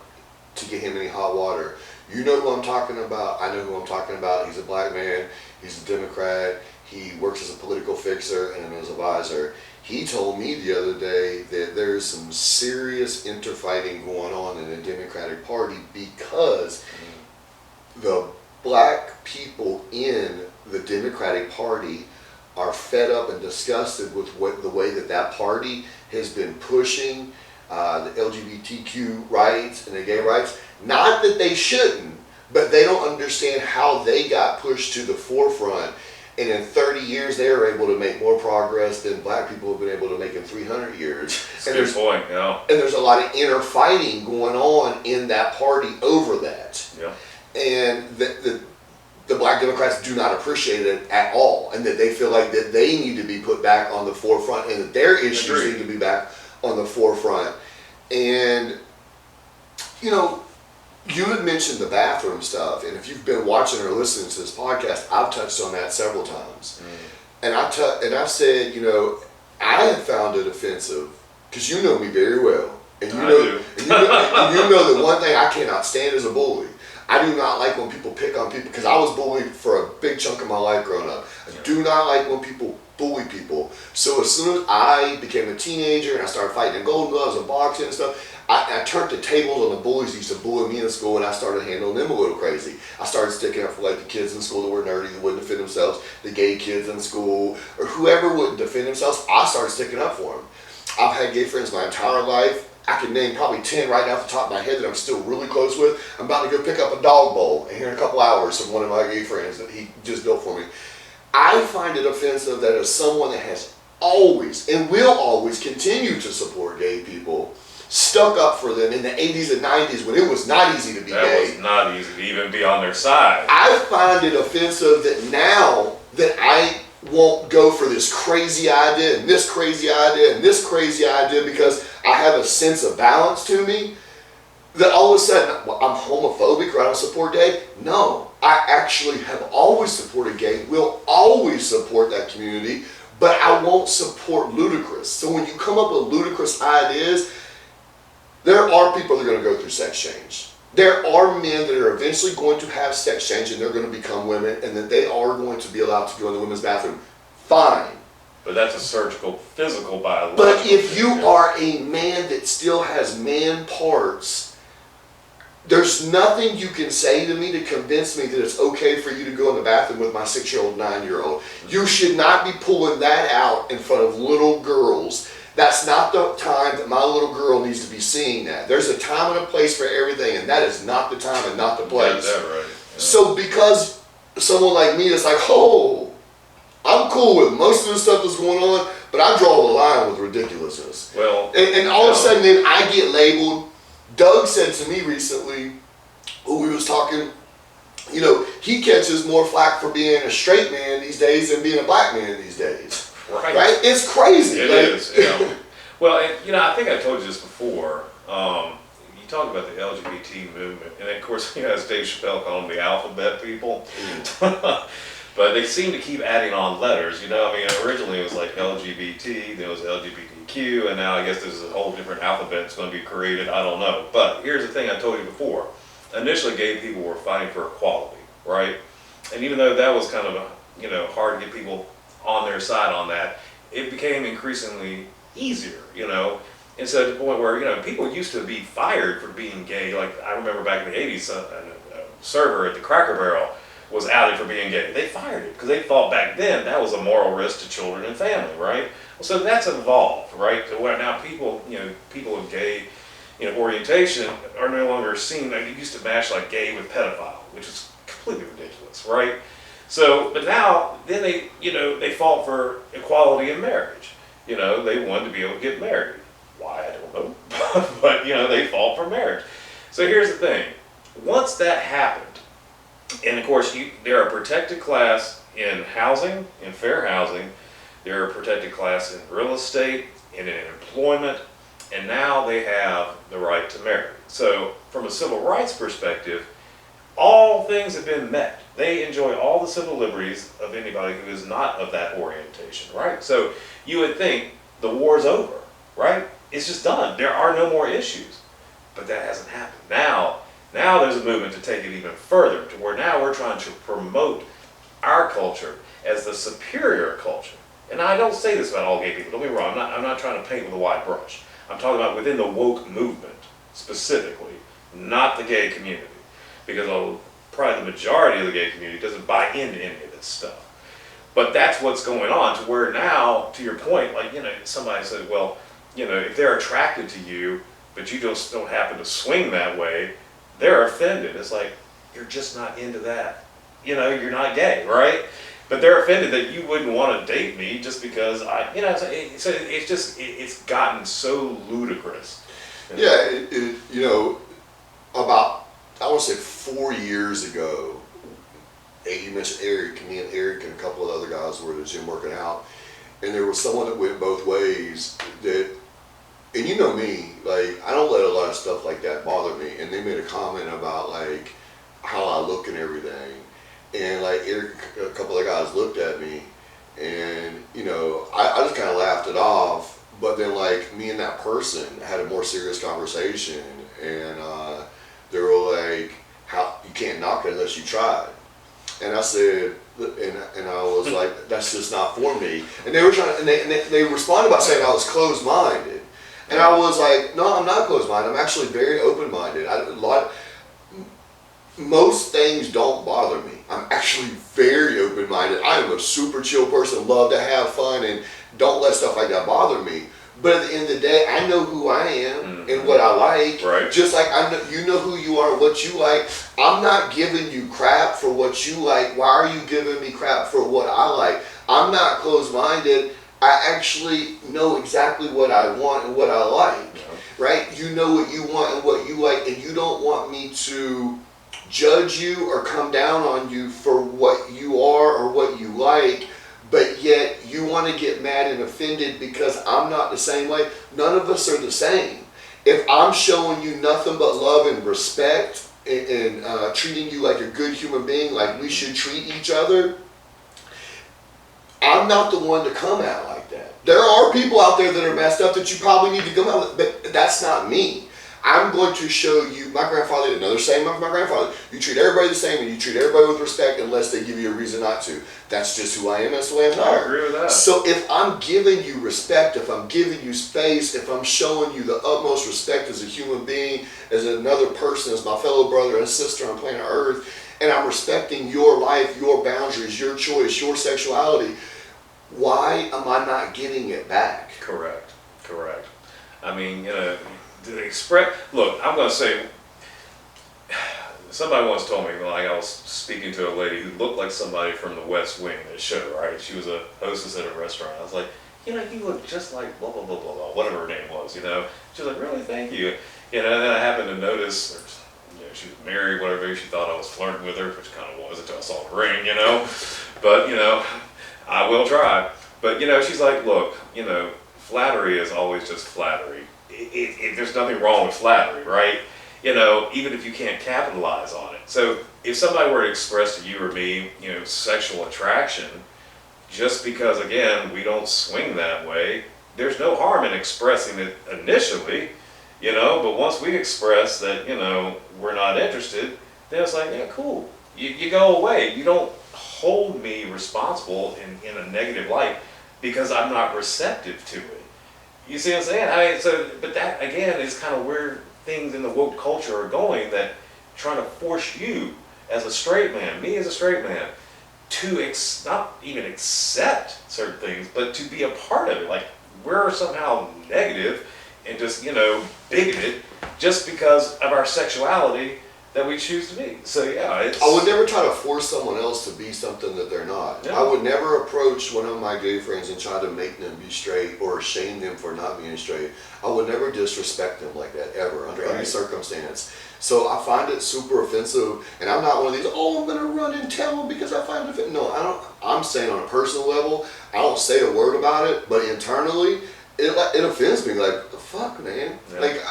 A: to get him any hot water. You know who I'm talking about. I know who I'm talking about. He's a black man. He's a Democrat. He works as a political fixer and as an advisor. He told me the other day that there's some serious interfighting going on in the Democratic Party because the black people in the Democratic Party are fed up and disgusted with the way that party has been pushing the LGBTQ rights and the gay rights. Not that they shouldn't, but they don't understand how they got pushed to the forefront. And in 30 years, they are able to make more progress than black people have been able to make in 300 years.
B: That's a good point, yeah.
A: And there's a lot of inner fighting going on in that party over that.
B: Yeah.
A: And the black Democrats do not appreciate it at all, and that they feel like that they need to be put back on the forefront, and that their issues need to be back on the forefront. And, you know, you had mentioned the bathroom stuff, and if you've been watching or listening to this podcast, I've touched on that several times. And I've said, you know, I have found it offensive, because you know me very well. And you know, and you know that one thing I cannot stand is a bully. I do not like when people pick on people, because I was bullied for a big chunk of my life growing up. I do not like when people bully people. So as soon as I became a teenager and I started fighting in Golden Gloves and boxing and stuff, I turned the tables on the bullies who used to bully me in school, and I started handling them a little crazy. I started sticking up for like the kids in school that were nerdy, that wouldn't defend themselves, the gay kids in school, or whoever wouldn't defend themselves. I started sticking up for them. I've had gay friends my entire life. I can name probably 10 right now off the top of my head that I'm still really close with. I'm about to go pick up a dog bowl here in a couple hours from one of my gay friends that he just built for me. I find it offensive that as someone that has always and will always continue to support gay people, stuck up for them in the 80s and 90s when it was not easy to be gay.
B: That was not easy to even be on their side.
A: I find it offensive that now that I won't go for this crazy idea and this crazy idea and this crazy idea because I have a sense of balance to me, that all of a sudden I'm homophobic or I don't support gay. No, I actually have always supported gay, will always support that community, but I won't support ludicrous. So when you come up with ludicrous ideas, there are people that are going to go through sex change. There are men that are eventually going to have sex change and they're going to become women, and that they are going to be allowed to go in the women's bathroom. Fine.
B: But that's a surgical, physical, biological.
A: But if you are a man that still has man parts, there's nothing you can say to me to convince me that it's okay for you to go in the bathroom with my 6-year-old, 9-year-old. You should not be pulling that out in front of little girls. That's not the time that my little girl needs to be seeing that. There's a time and a place for everything, and that is not the time and not the place.
B: That's right. Yeah.
A: So because someone like me is like, oh, I'm cool with most of the stuff that's going on, but I draw the line with ridiculousness.
B: Well,
A: and all of a sudden then I get labeled. Doug said to me recently, when we was talking, you know, he catches more flack for being a straight man these days than being a black man these days. Right? It's crazy.
B: It is, yeah. Well, and, you know, I think I told you this before. You talk about the LGBT movement, and of course, you know, as Dave Chappelle called them, the alphabet people. But they seem to keep adding on letters, you know. I mean, originally it was like LGBT, then it was LGBTQ, and now I guess there's a whole different alphabet that's going to be created. I don't know. But here's the thing I told you before. Initially, gay people were fighting for equality, right? And even though that was kind of, you know, hard to get people on their side on that, it became increasingly easier, you know. And so to the point where, people used to be fired for being gay. Like, I remember back in the 80s, a server at the Cracker Barrel was outed for being gay. They fired him because they thought back then that was a moral risk to children and family, right? Well, so that's evolved, right? To where now people of gay, orientation are no longer seen. Like, it used to match like gay with pedophile, which is completely ridiculous, right? So, but now, then they fought for equality in marriage. They wanted to be able to get married. Why, I don't know. But, they fought for marriage. So here's the thing. Once that happened, and of course, they're a protected class in housing, in fair housing. They're a protected class in real estate, and in employment, and now they have the right to marry. So from a civil rights perspective, all things have been met. They enjoy all the civil liberties of anybody who is not of that orientation, right? So you would think the war's over, right? It's just done. There are no more issues. But that hasn't happened. Now there's a movement to take it even further, to where now we're trying to promote our culture as the superior culture. And I don't say this about all gay people. Don't get me wrong. I'm not trying to paint with a wide brush. I'm talking about within the woke movement specifically, not the gay community. Because probably the majority of the gay community doesn't buy into any of this stuff. But that's what's going on, to where now, to your point, like, somebody said, well, if they're attracted to you, but you just don't happen to swing that way, they're offended. It's like, you're just not into that. You're not gay, right? But they're offended that you wouldn't want to date me just because it's gotten so ludicrous.
A: Yeah, about, I want to say 4 years ago, you mentioned Eric, me and Eric and a couple of other guys were at the gym working out, and there was someone that went both ways that, and you know me, like, I don't let a lot of stuff like that bother me, and they made a comment about, like, how I look and everything, and, like, Eric, a couple of guys looked at me, and, I just kind of laughed it off, but then, like, me and that person had a more serious conversation, and they were like, "How you can't knock it unless you tried." And I said, and I was like, "That's just not for me." And they were trying, and they responded by saying I was closed-minded, and I was like, "No, I'm not closed-minded. I'm actually very open-minded. Most things don't bother me. I'm actually very open-minded. I am a super chill person, love to have fun, and don't let stuff like that bother me. But at the end of the day, I know who I am and what I like.
B: Right.
A: Just like you know who you are and what you like. I'm not giving you crap for what you like. Why are you giving me crap for what I like? I'm not closed-minded. I actually know exactly what I want and what I like. Yeah. Right? You know what you want and what you like, and you don't want me to judge you or come down on you for what you are or what you like, but yet you want to get mad and offended because I'm not the same way. None of us are the same. If I'm showing you nothing but love and respect and treating you like a good human being, like we should treat each other, I'm not the one to come out like that. There are people out there that are messed up that you probably need to come out with, but that's not me. I'm going to show you, my grandfather, another saying of my grandfather, you treat everybody the same and you treat everybody with respect unless they give you a reason not to. That's just who I am, that's the way I'm
B: I agree with that.
A: So if I'm giving you respect, if I'm giving you space, if I'm showing you the utmost respect as a human being, as another person, as my fellow brother and sister on planet Earth, and I'm respecting your life, your boundaries, your choice, your sexuality, why am I not getting it back?
B: Correct. I mean, look, I'm going to say, somebody once told me, like, I was speaking to a lady who looked like somebody from the West Wing of the show, right? She was a hostess at a restaurant. I was like, you look just like blah, blah, blah, blah, blah, whatever her name was, She was like, really, thank you. And then I happened to notice, she was married, whatever, she thought I was flirting with her, which kind of was until I saw the ring, But, I will try. But, she's like, look, flattery is always just flattery. There's nothing wrong with flattery, right? Even if you can't capitalize on it. So if somebody were to express to you or me, sexual attraction, just because, again, we don't swing that way, there's no harm in expressing it initially, but once we express that, we're not interested, then it's like, yeah, cool. You go away. You don't hold me responsible in a negative light because I'm not receptive to it. You see what I'm saying? I mean, so, but that again is kind of where things in the woke culture are going, that trying to force you as a straight man, me as a straight man, to not even accept certain things, but to be a part of it. Like we're somehow negative and just, bigoted just because of our sexuality that we choose to be. So yeah,
A: I would never try to force someone else to be something that they're not.
B: Yeah.
A: I would never approach one of my gay friends and try to make them be straight or shame them for not being straight. I would never disrespect them like that ever under any circumstance. So I find it super offensive, and I'm not one of these, I'm going to run and tell them because I find it offensive. No, I don't. I'm saying on a personal level, I don't say a word about it, but internally, it offends me. Like, the fuck, man. Yeah. Like,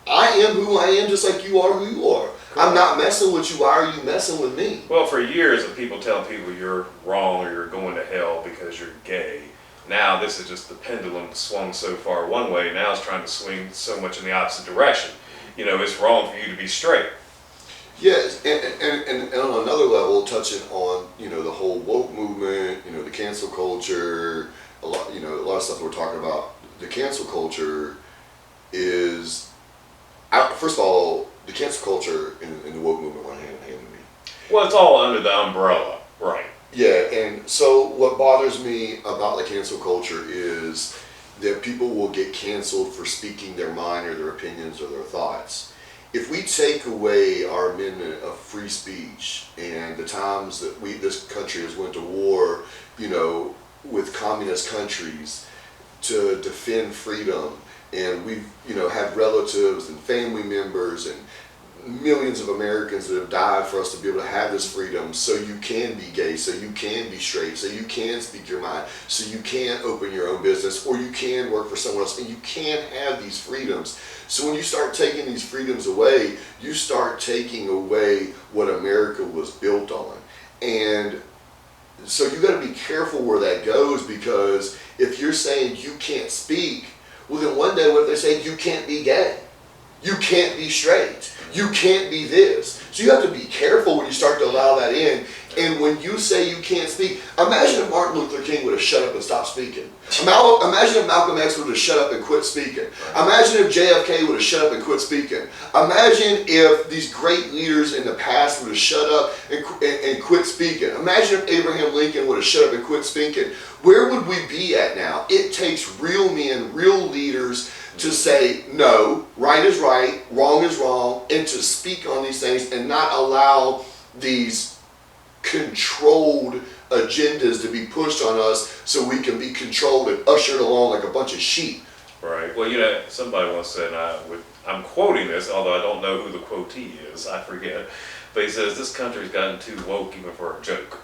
A: I am who I am just like you are who you are. I'm not messing with you. Why are you messing with me?
B: Well, for years of people telling people you're wrong or you're going to hell because you're gay. Now this is just the pendulum swung so far one way. Now it's trying to swing so much in the opposite direction. It's wrong for you to be straight.
A: Yes, and on another level, touching on the whole woke movement, the cancel culture, a lot of stuff we're talking about. The cancel culture is, first of all, the cancel culture and the woke movement went hand in hand with me.
B: Well, it's all under the umbrella, right?
A: Yeah, and so what bothers me about the cancel culture is that people will get canceled for speaking their mind or their opinions or their thoughts. If we take away our amendment of free speech and the times that this country has went to war, with communist countries to defend freedom, and we've had relatives and family members and millions of Americans that have died for us to be able to have this freedom, so you can be gay, so you can be straight, so you can speak your mind, so you can open your own business, or you can work for someone else, and you can have these freedoms. So when you start taking these freedoms away, you start taking away what America was built on. And so you got to be careful where that goes, because if you're saying you can't speak, well then one day what if they say you can't be gay? You can't be straight. You can't be this. So you have to be careful when you start to allow that in. And when you say you can't speak, imagine if Martin Luther King would have shut up and stopped speaking. Imagine if Malcolm X would have shut up and quit speaking. Imagine if JFK would have shut up and quit speaking. Imagine if these great leaders in the past would have shut up and quit speaking. Imagine if Abraham Lincoln would have shut up and quit speaking. Where would we be at now? It takes real men, real leaders to say no, right is right, wrong is wrong, and to speak on these things and not allow these controlled agendas to be pushed on us so we can be controlled and ushered along like a bunch of sheep.
B: Right. Well, somebody once said, I'm quoting this, although I don't know who the quotee is, I forget, but he says, this country's gotten too woke even for a joke.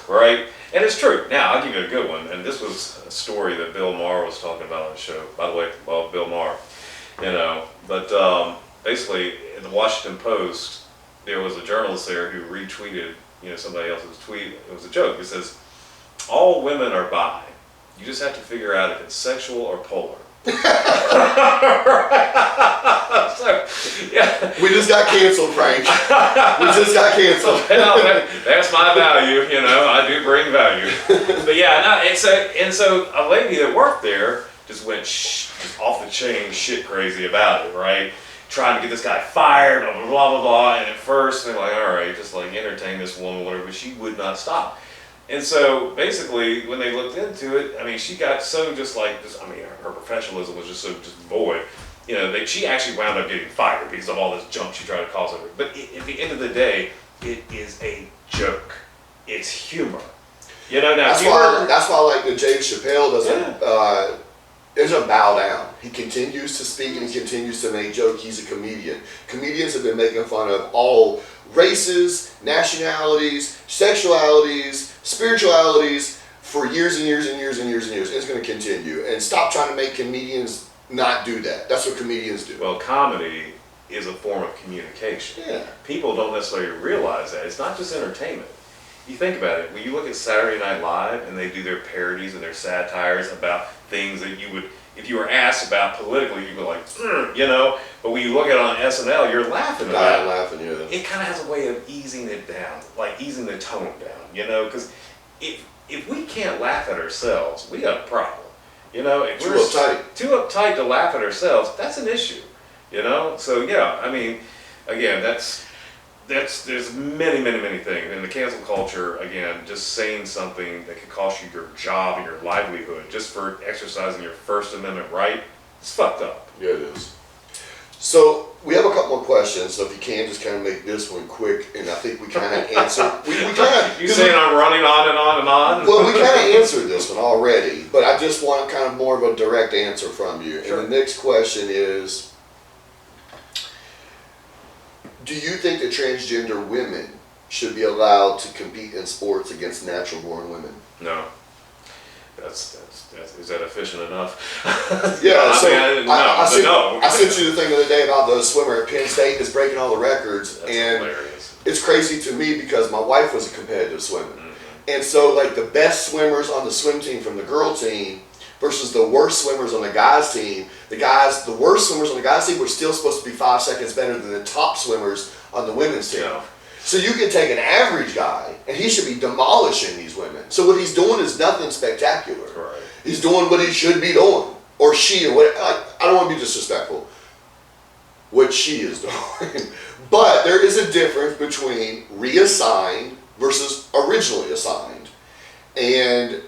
B: Right? And it's true. Now, I'll give you a good one. And this was a story that Bill Maher was talking about on the show. By the way, love Bill Maher. But basically, in the Washington Post, there was a journalist there who retweeted, somebody else's tweet. It was a joke. It says, all women are bi. You just have to figure out if it's sexual or polar. So, yeah.
A: We just got canceled, Frank. We just got canceled.
B: Well, that's my value, I do bring value. But yeah, and so a lady that worked there just went just off the chain shit crazy about it, right? Trying to get this guy fired, blah, blah, blah, blah, blah. And at first they're like, all right, just like entertain this woman, whatever, but she would not stop. And so basically, when they looked into it, she got so her professionalism was just void. She actually wound up getting fired because of all this junk she tried to cause over. But at the end of the day, it is a joke. It's humor. Now
A: that's why like the Dave Chappelle doesn't bow down. He continues to speak and he continues to make jokes. He's a comedian. Comedians have been making fun of all races, nationalities, sexualities, spiritualities for years and years and years and years and years. It's going to continue. And stop trying to make comedians not do that. That's what comedians do.
B: Well, comedy is a form of communication.
A: Yeah.
B: People don't necessarily realize that. It's not just entertainment. You think about it. When you look at Saturday Night Live and they do their parodies and their satires about things that you would, if you were asked about politically, you'd be like, But when you look at it on SNL, you're laughing about it.
A: Laughing, yeah.
B: It kind of has a way of easing it down, like easing the tone down, Because if we can't laugh at ourselves, we got a problem. You know, if
A: Too
B: we're
A: uptight.
B: too uptight to laugh at ourselves, that's an issue. You know, so yeah, I mean, again, there's many things in the cancel culture. Again, just saying something that could cost you your job and your livelihood just for exercising your First Amendment right, it's fucked up.
A: Yeah, it is. So we have a couple more questions. So if you can, just kind of make this one quick, and I think we kind of answer. We kind of.
B: You saying I'm running on and on and on?
A: Well, we kind of answered this one already, but I just want kind of more of a direct answer from you.
B: Sure.
A: And the next question is, do you think that transgender women should be allowed to compete in sports against natural-born women?
B: No. That's is that efficient enough?
A: Yeah,
B: no,
A: so
B: I
A: I sent you the thing the other day about the swimmer at Penn State that's breaking all the records.
B: That's
A: and
B: hilarious.
A: It's crazy to me because my wife was a competitive swimmer.
B: Mm-hmm.
A: And so like the best swimmers on the swim team from the girl team versus the worst swimmers on the guys team, the worst swimmers on the guys team were still supposed to be 5 seconds better than the top swimmers on the women's team.
B: Yeah.
A: So you can take an average guy and he should be demolishing these women. So what he's doing is nothing spectacular.
B: Right.
A: He's doing what he should be doing. Or she, or what, I don't want to be disrespectful. What she is doing. But there is a difference between reassigned versus originally assigned. And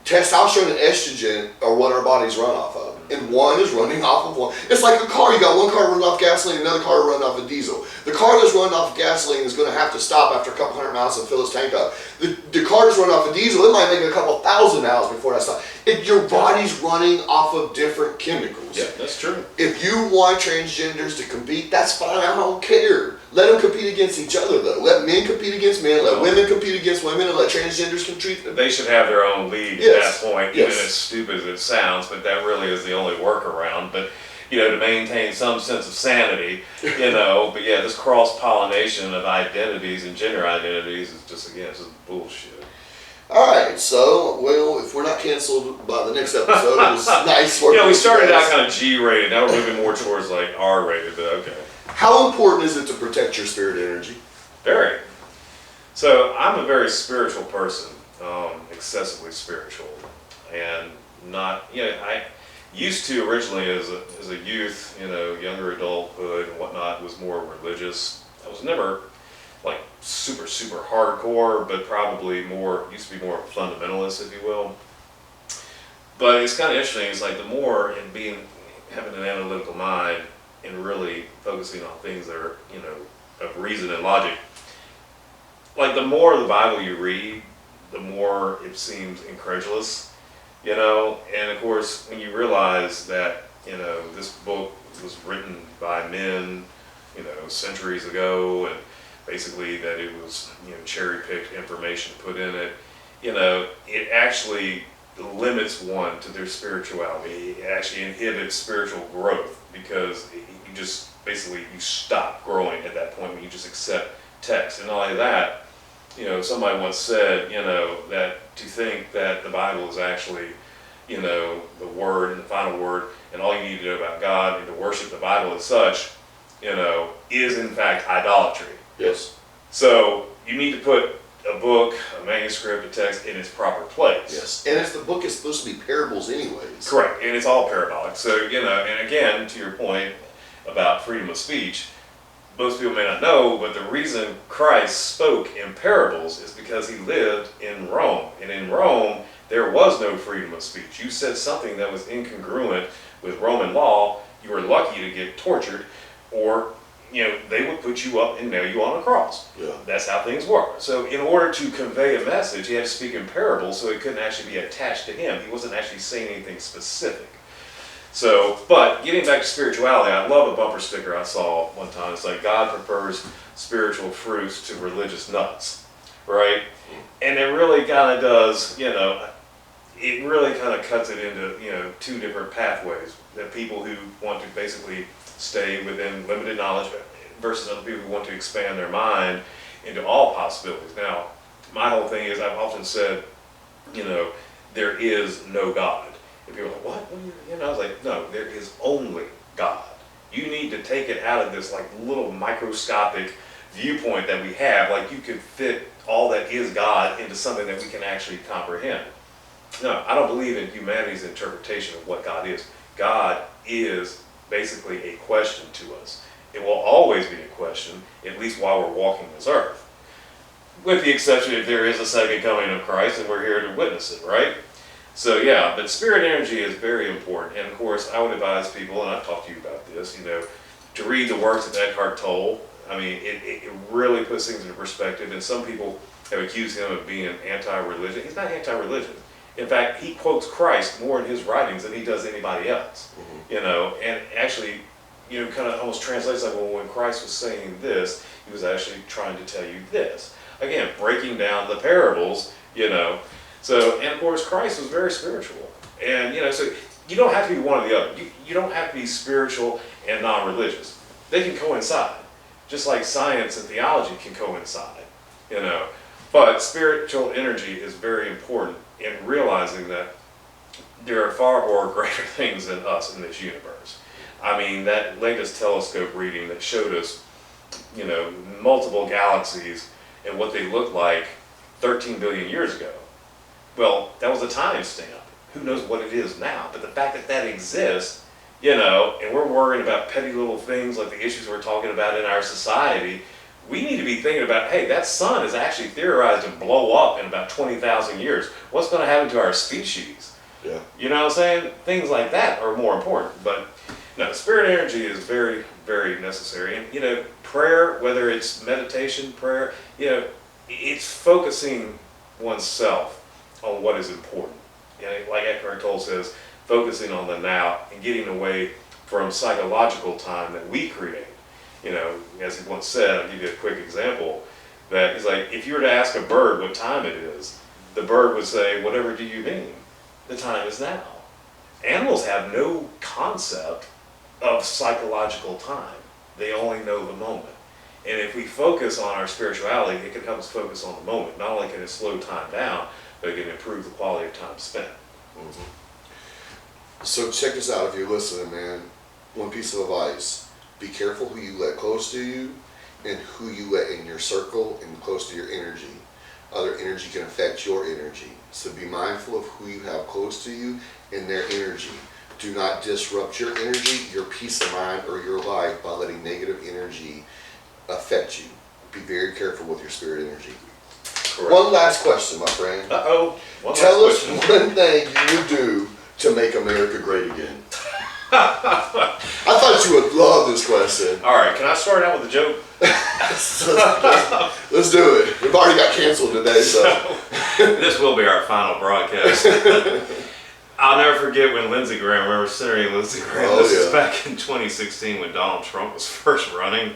A: testosterone and estrogen are what our bodies run off of. And one is running off of one. It's like a car. You got one car running off gasoline, another car running off of diesel. The car that's running off of gasoline is going to have to stop after a couple hundred miles and fill its tank up. The car that's running off of diesel, it might make it a couple thousand miles before that stops. Your body's running off of different chemicals.
B: Yeah, that's true.
A: If you want transgenders to compete, that's fine. I don't care. Let them compete against each other, though. Let men compete against men. Let women compete against women, and let transgenders compete.
B: They should have their own league
A: Yes.
B: at that point,
A: Yes.
B: even as stupid as it sounds, but that really is the only workaround. But, you know, to maintain some sense of sanity, you know, but yeah, this cross-pollination of identities and gender identities is just, again, it's just bullshit.
A: All right, so, well, if we're not canceled by the next episode, it was nice working.
B: You know, we
A: with you
B: started out
A: guys.
B: kind of G-rated, now we're moving more towards like R-rated, but okay.
A: How important is it to protect your spirit energy?
B: Very. So I'm a very spiritual person, excessively spiritual, and not, you know, I used to originally as a youth, you know, younger adulthood and whatnot, was more religious. I was never like super hardcore, but probably used to be more of a fundamentalist, if you will. But it's kind of interesting, it's like the more in having an analytical mind and really focusing on things that are, you know, of reason and logic, like the more the Bible you read, the more it seems incredulous, you know. And of course, when you realize that, you know, this book was written by men, you know, centuries ago, and basically that it was, you know, cherry-picked information put in it, you know, it actually limits one to their spirituality. It actually inhibits spiritual growth because you just basically you stop growing at that point when you just accept text. And not only that, you know, somebody once said, you know, that to think that the Bible is actually, you know, the word and the final word, and all you need to know about God and to worship the Bible as such, you know, is in fact idolatry.
A: Yes.
B: So you need to put a book, a manuscript, a text in its proper place.
A: Yes. And the book is supposed to be parables anyways.
B: Correct. And it's all parabolic. So, you know, and again, to your point about freedom of speech, most people may not know, but the reason Christ spoke in parables is because he lived in Rome. And in Rome, there was no freedom of speech. You said something that was incongruent with Roman law, you were lucky to get tortured, or, you know, they would put you up and nail you on a cross.
A: Yeah.
B: That's how things work. So in order to convey a message, he had to speak in parables, so it couldn't actually be attached to him. He wasn't actually saying anything specific. So, but getting back to spirituality, I love a bumper sticker I saw one time. It's like, God prefers spiritual fruits to religious nuts, right? And it really kind of does, you know, it really kind of cuts it into, you know, two different pathways. That people who want to basically stay within limited knowledge versus other people who want to expand their mind into all possibilities. Now, my whole thing is, I've often said, you know, there is no God. And people are like, what? You know, I was like, no, there is only God. You need to take it out of this like little microscopic viewpoint that we have. Like you could fit all that is God into something that we can actually comprehend. No, I don't believe in humanity's interpretation of what God is. God is basically a question to us. It will always be a question, at least while we're walking this earth. With the exception if there is a second coming of Christ and we're here to witness it, right? So yeah, but spirit energy is very important. And of course, I would advise people, and I've talked to you about this, to read the works of Eckhart Tolle. I mean, it really puts things into perspective. And some people have accused him of being anti-religion. He's not anti-religion. In fact, he quotes Christ more in his writings than he does anybody else. And actually, kind of almost translates like, well, when Christ was saying this, he was actually trying to tell you this. Again, breaking down the parables, So, and of course, Christ was very spiritual. And, so you don't have to be one or the other. You don't have to be spiritual and non-religious. They can coincide, just like science and theology can coincide, But spiritual energy is very important in realizing that there are far more greater things than us in this universe. I mean, that latest telescope reading that showed us, multiple galaxies and what they looked like 13 billion years ago. Well, that was a time stamp. Who knows what it is now? But the fact that that exists, and we're worrying about petty little things like the issues we're talking about in our society, we need to be thinking about, hey, that sun is actually theorized to blow up in about 20,000 years. What's going to happen to our species?
A: Yeah.
B: You know what I'm saying? Things like that are more important. But no, spirit energy is very, very necessary. And, prayer, whether it's meditation, prayer, it's focusing oneself on what is important. Like Eckhart Tolle says, focusing on the now and getting away from psychological time that we create. As he once said, I'll give you a quick example, that he's like, if you were to ask a bird what time it is, the bird would say, whatever do you mean? The time is now. Animals have no concept of psychological time. They only know the moment. And if we focus on our spirituality, it can help us focus on the moment. Not only can it slow time down, but it can improve the quality of time spent.
A: So check this out if you're listening, man. One piece of advice. Be careful who you let close to you and who you let in your circle and close to your energy. Other energy can affect your energy. So be mindful of who you have close to you and their energy. Do not disrupt your energy, your peace of mind, or your life by letting negative energy affect you. Be very careful with your spirit energy. Correct. One last question, my friend. Tell us one thing you would do to make America great again. I thought you would love this question.
B: All right, can I start out with a joke?
A: Let's do it. We've already got canceled today, so.
B: This will be our final broadcast. I'll never forget when Lindsey Graham, remember Senator Lindsey Graham, this is back in 2016 when Donald Trump was first running.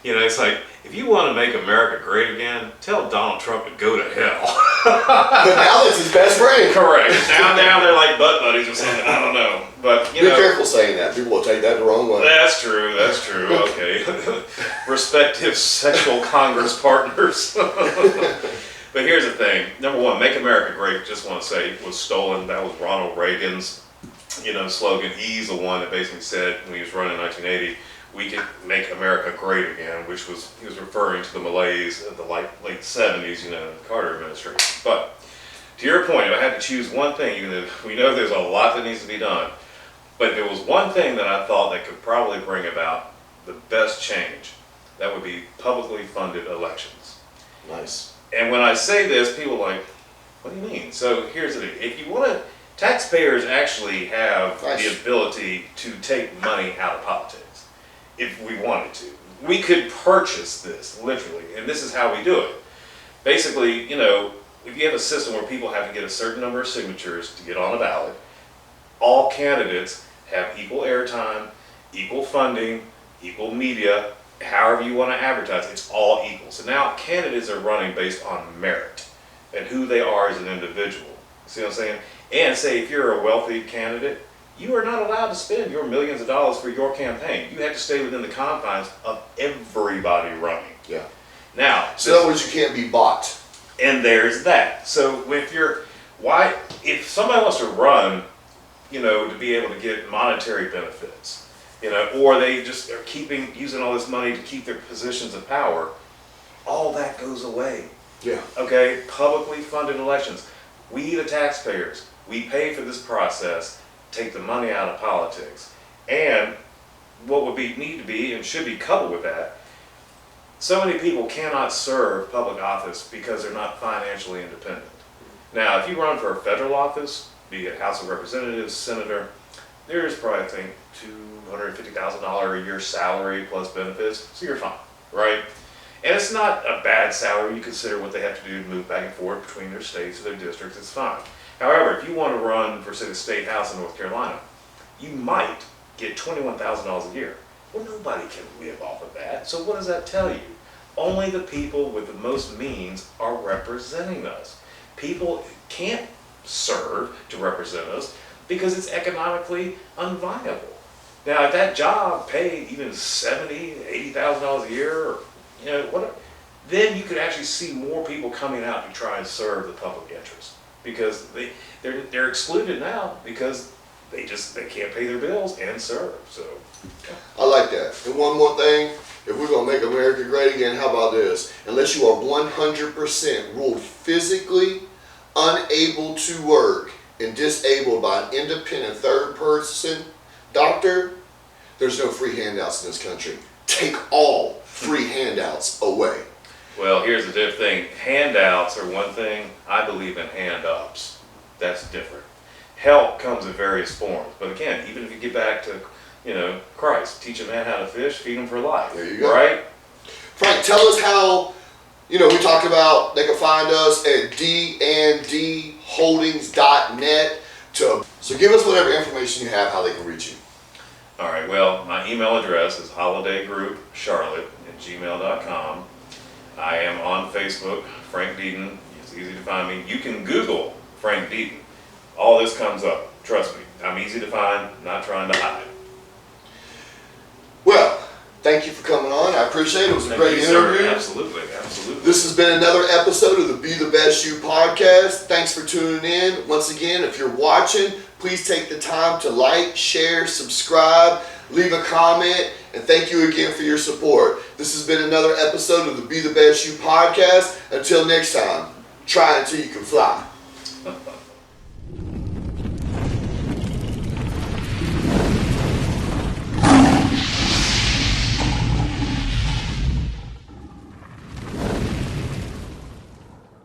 B: It's like, if you want to make America great again, tell Donald Trump to go to hell.
A: But now that's his best friend.
B: Correct. Now they're like butt buddies or something. I don't know. But
A: be careful saying that. People will take that the wrong way.
B: That's true. Okay. Respective sexual Congress partners. But here's the thing. Number one, make America great, just want to say, was stolen. That was Ronald Reagan's, slogan. He's the one that basically said when he was running in 1980, we can make America great again, which was, he was referring to the malaise of the late 70s, the Carter administration. But to your point, if I had to choose one thing, even though we know there's a lot that needs to be done, but there was one thing that I thought that could probably bring about the best change, that would be publicly funded elections.
A: Nice.
B: And when I say this, people are like, what do you mean? So here's the thing. If you want to, taxpayers actually have the ability to take money out of politics. If we wanted to. We could purchase this, literally, and this is how we do it. Basically, if you have a system where people have to get a certain number of signatures to get on a ballot, all candidates have equal airtime, equal funding, equal media, however you want to advertise, it's all equal. So now candidates are running based on merit and who they are as an individual. See what I'm saying? And say if you're a wealthy candidate, you are not allowed to spend your millions of dollars for your campaign. You have to stay within the confines of everybody running.
A: Yeah.
B: Now,
A: so in other words, you can't be bought.
B: And there's that. So if somebody wants to run, to be able to get monetary benefits, or they just are using all this money to keep their positions of power, all that goes away.
A: Yeah.
B: Okay, publicly funded elections. We, the taxpayers, we pay for this process, take the money out of politics. And what would need to be and should be coupled with that, so many people cannot serve public office because they're not financially independent. Now, if you run for a federal office, be it House of Representatives, Senator, there's probably, I think, $250,000 a year salary plus benefits, so you're fine, right? And it's not a bad salary. You consider what they have to do to move back and forth between their states or their districts, it's fine. However, if you want to run for, say, the state house in North Carolina, you might get $21,000 a year. Well, nobody can live off of that. So what does that tell you? Only the people with the most means are representing us. People can't serve to represent us because it's economically unviable. Now, if that job paid even $70,000, $80,000 a year, or whatever, then you could actually see more people coming out to try and serve the public interest, because they're excluded now because they can't pay their bills and serve. So
A: I like that. And one more thing, if we're going to make America great again, how about this? Unless you are 100% ruled physically unable to work and disabled by an independent third person doctor, there's no free handouts in this country. Take all free handouts away.
B: Well, here's the different thing. Handouts are one thing. I believe in hand-ups. That's different. Help comes in various forms. But again, even if you get back to, Christ, teach a man how to fish, feed him for life.
A: There you go.
B: Right?
A: Frank, tell us how, we talked about they can find us at dndholdings.net. So give us whatever information you have, how they can reach you.
B: All right. Well, my email address is holidaygroupcharlotte@gmail.com. I am on Facebook, Frank Denton. It's easy to find me. You can Google Frank Denton. All this comes up. Trust me. I'm easy to find, not trying to hide.
A: Well, thank you for coming on. I appreciate it. It was a great interview.
B: Sir. Absolutely.
A: This has been another episode of the Be the Best You podcast. Thanks for tuning in. Once again, if you're watching, please take the time to like, share, subscribe, leave a comment, and thank you again for your support. This has been another episode of the Be the Best You podcast. Until next time, try until you can fly.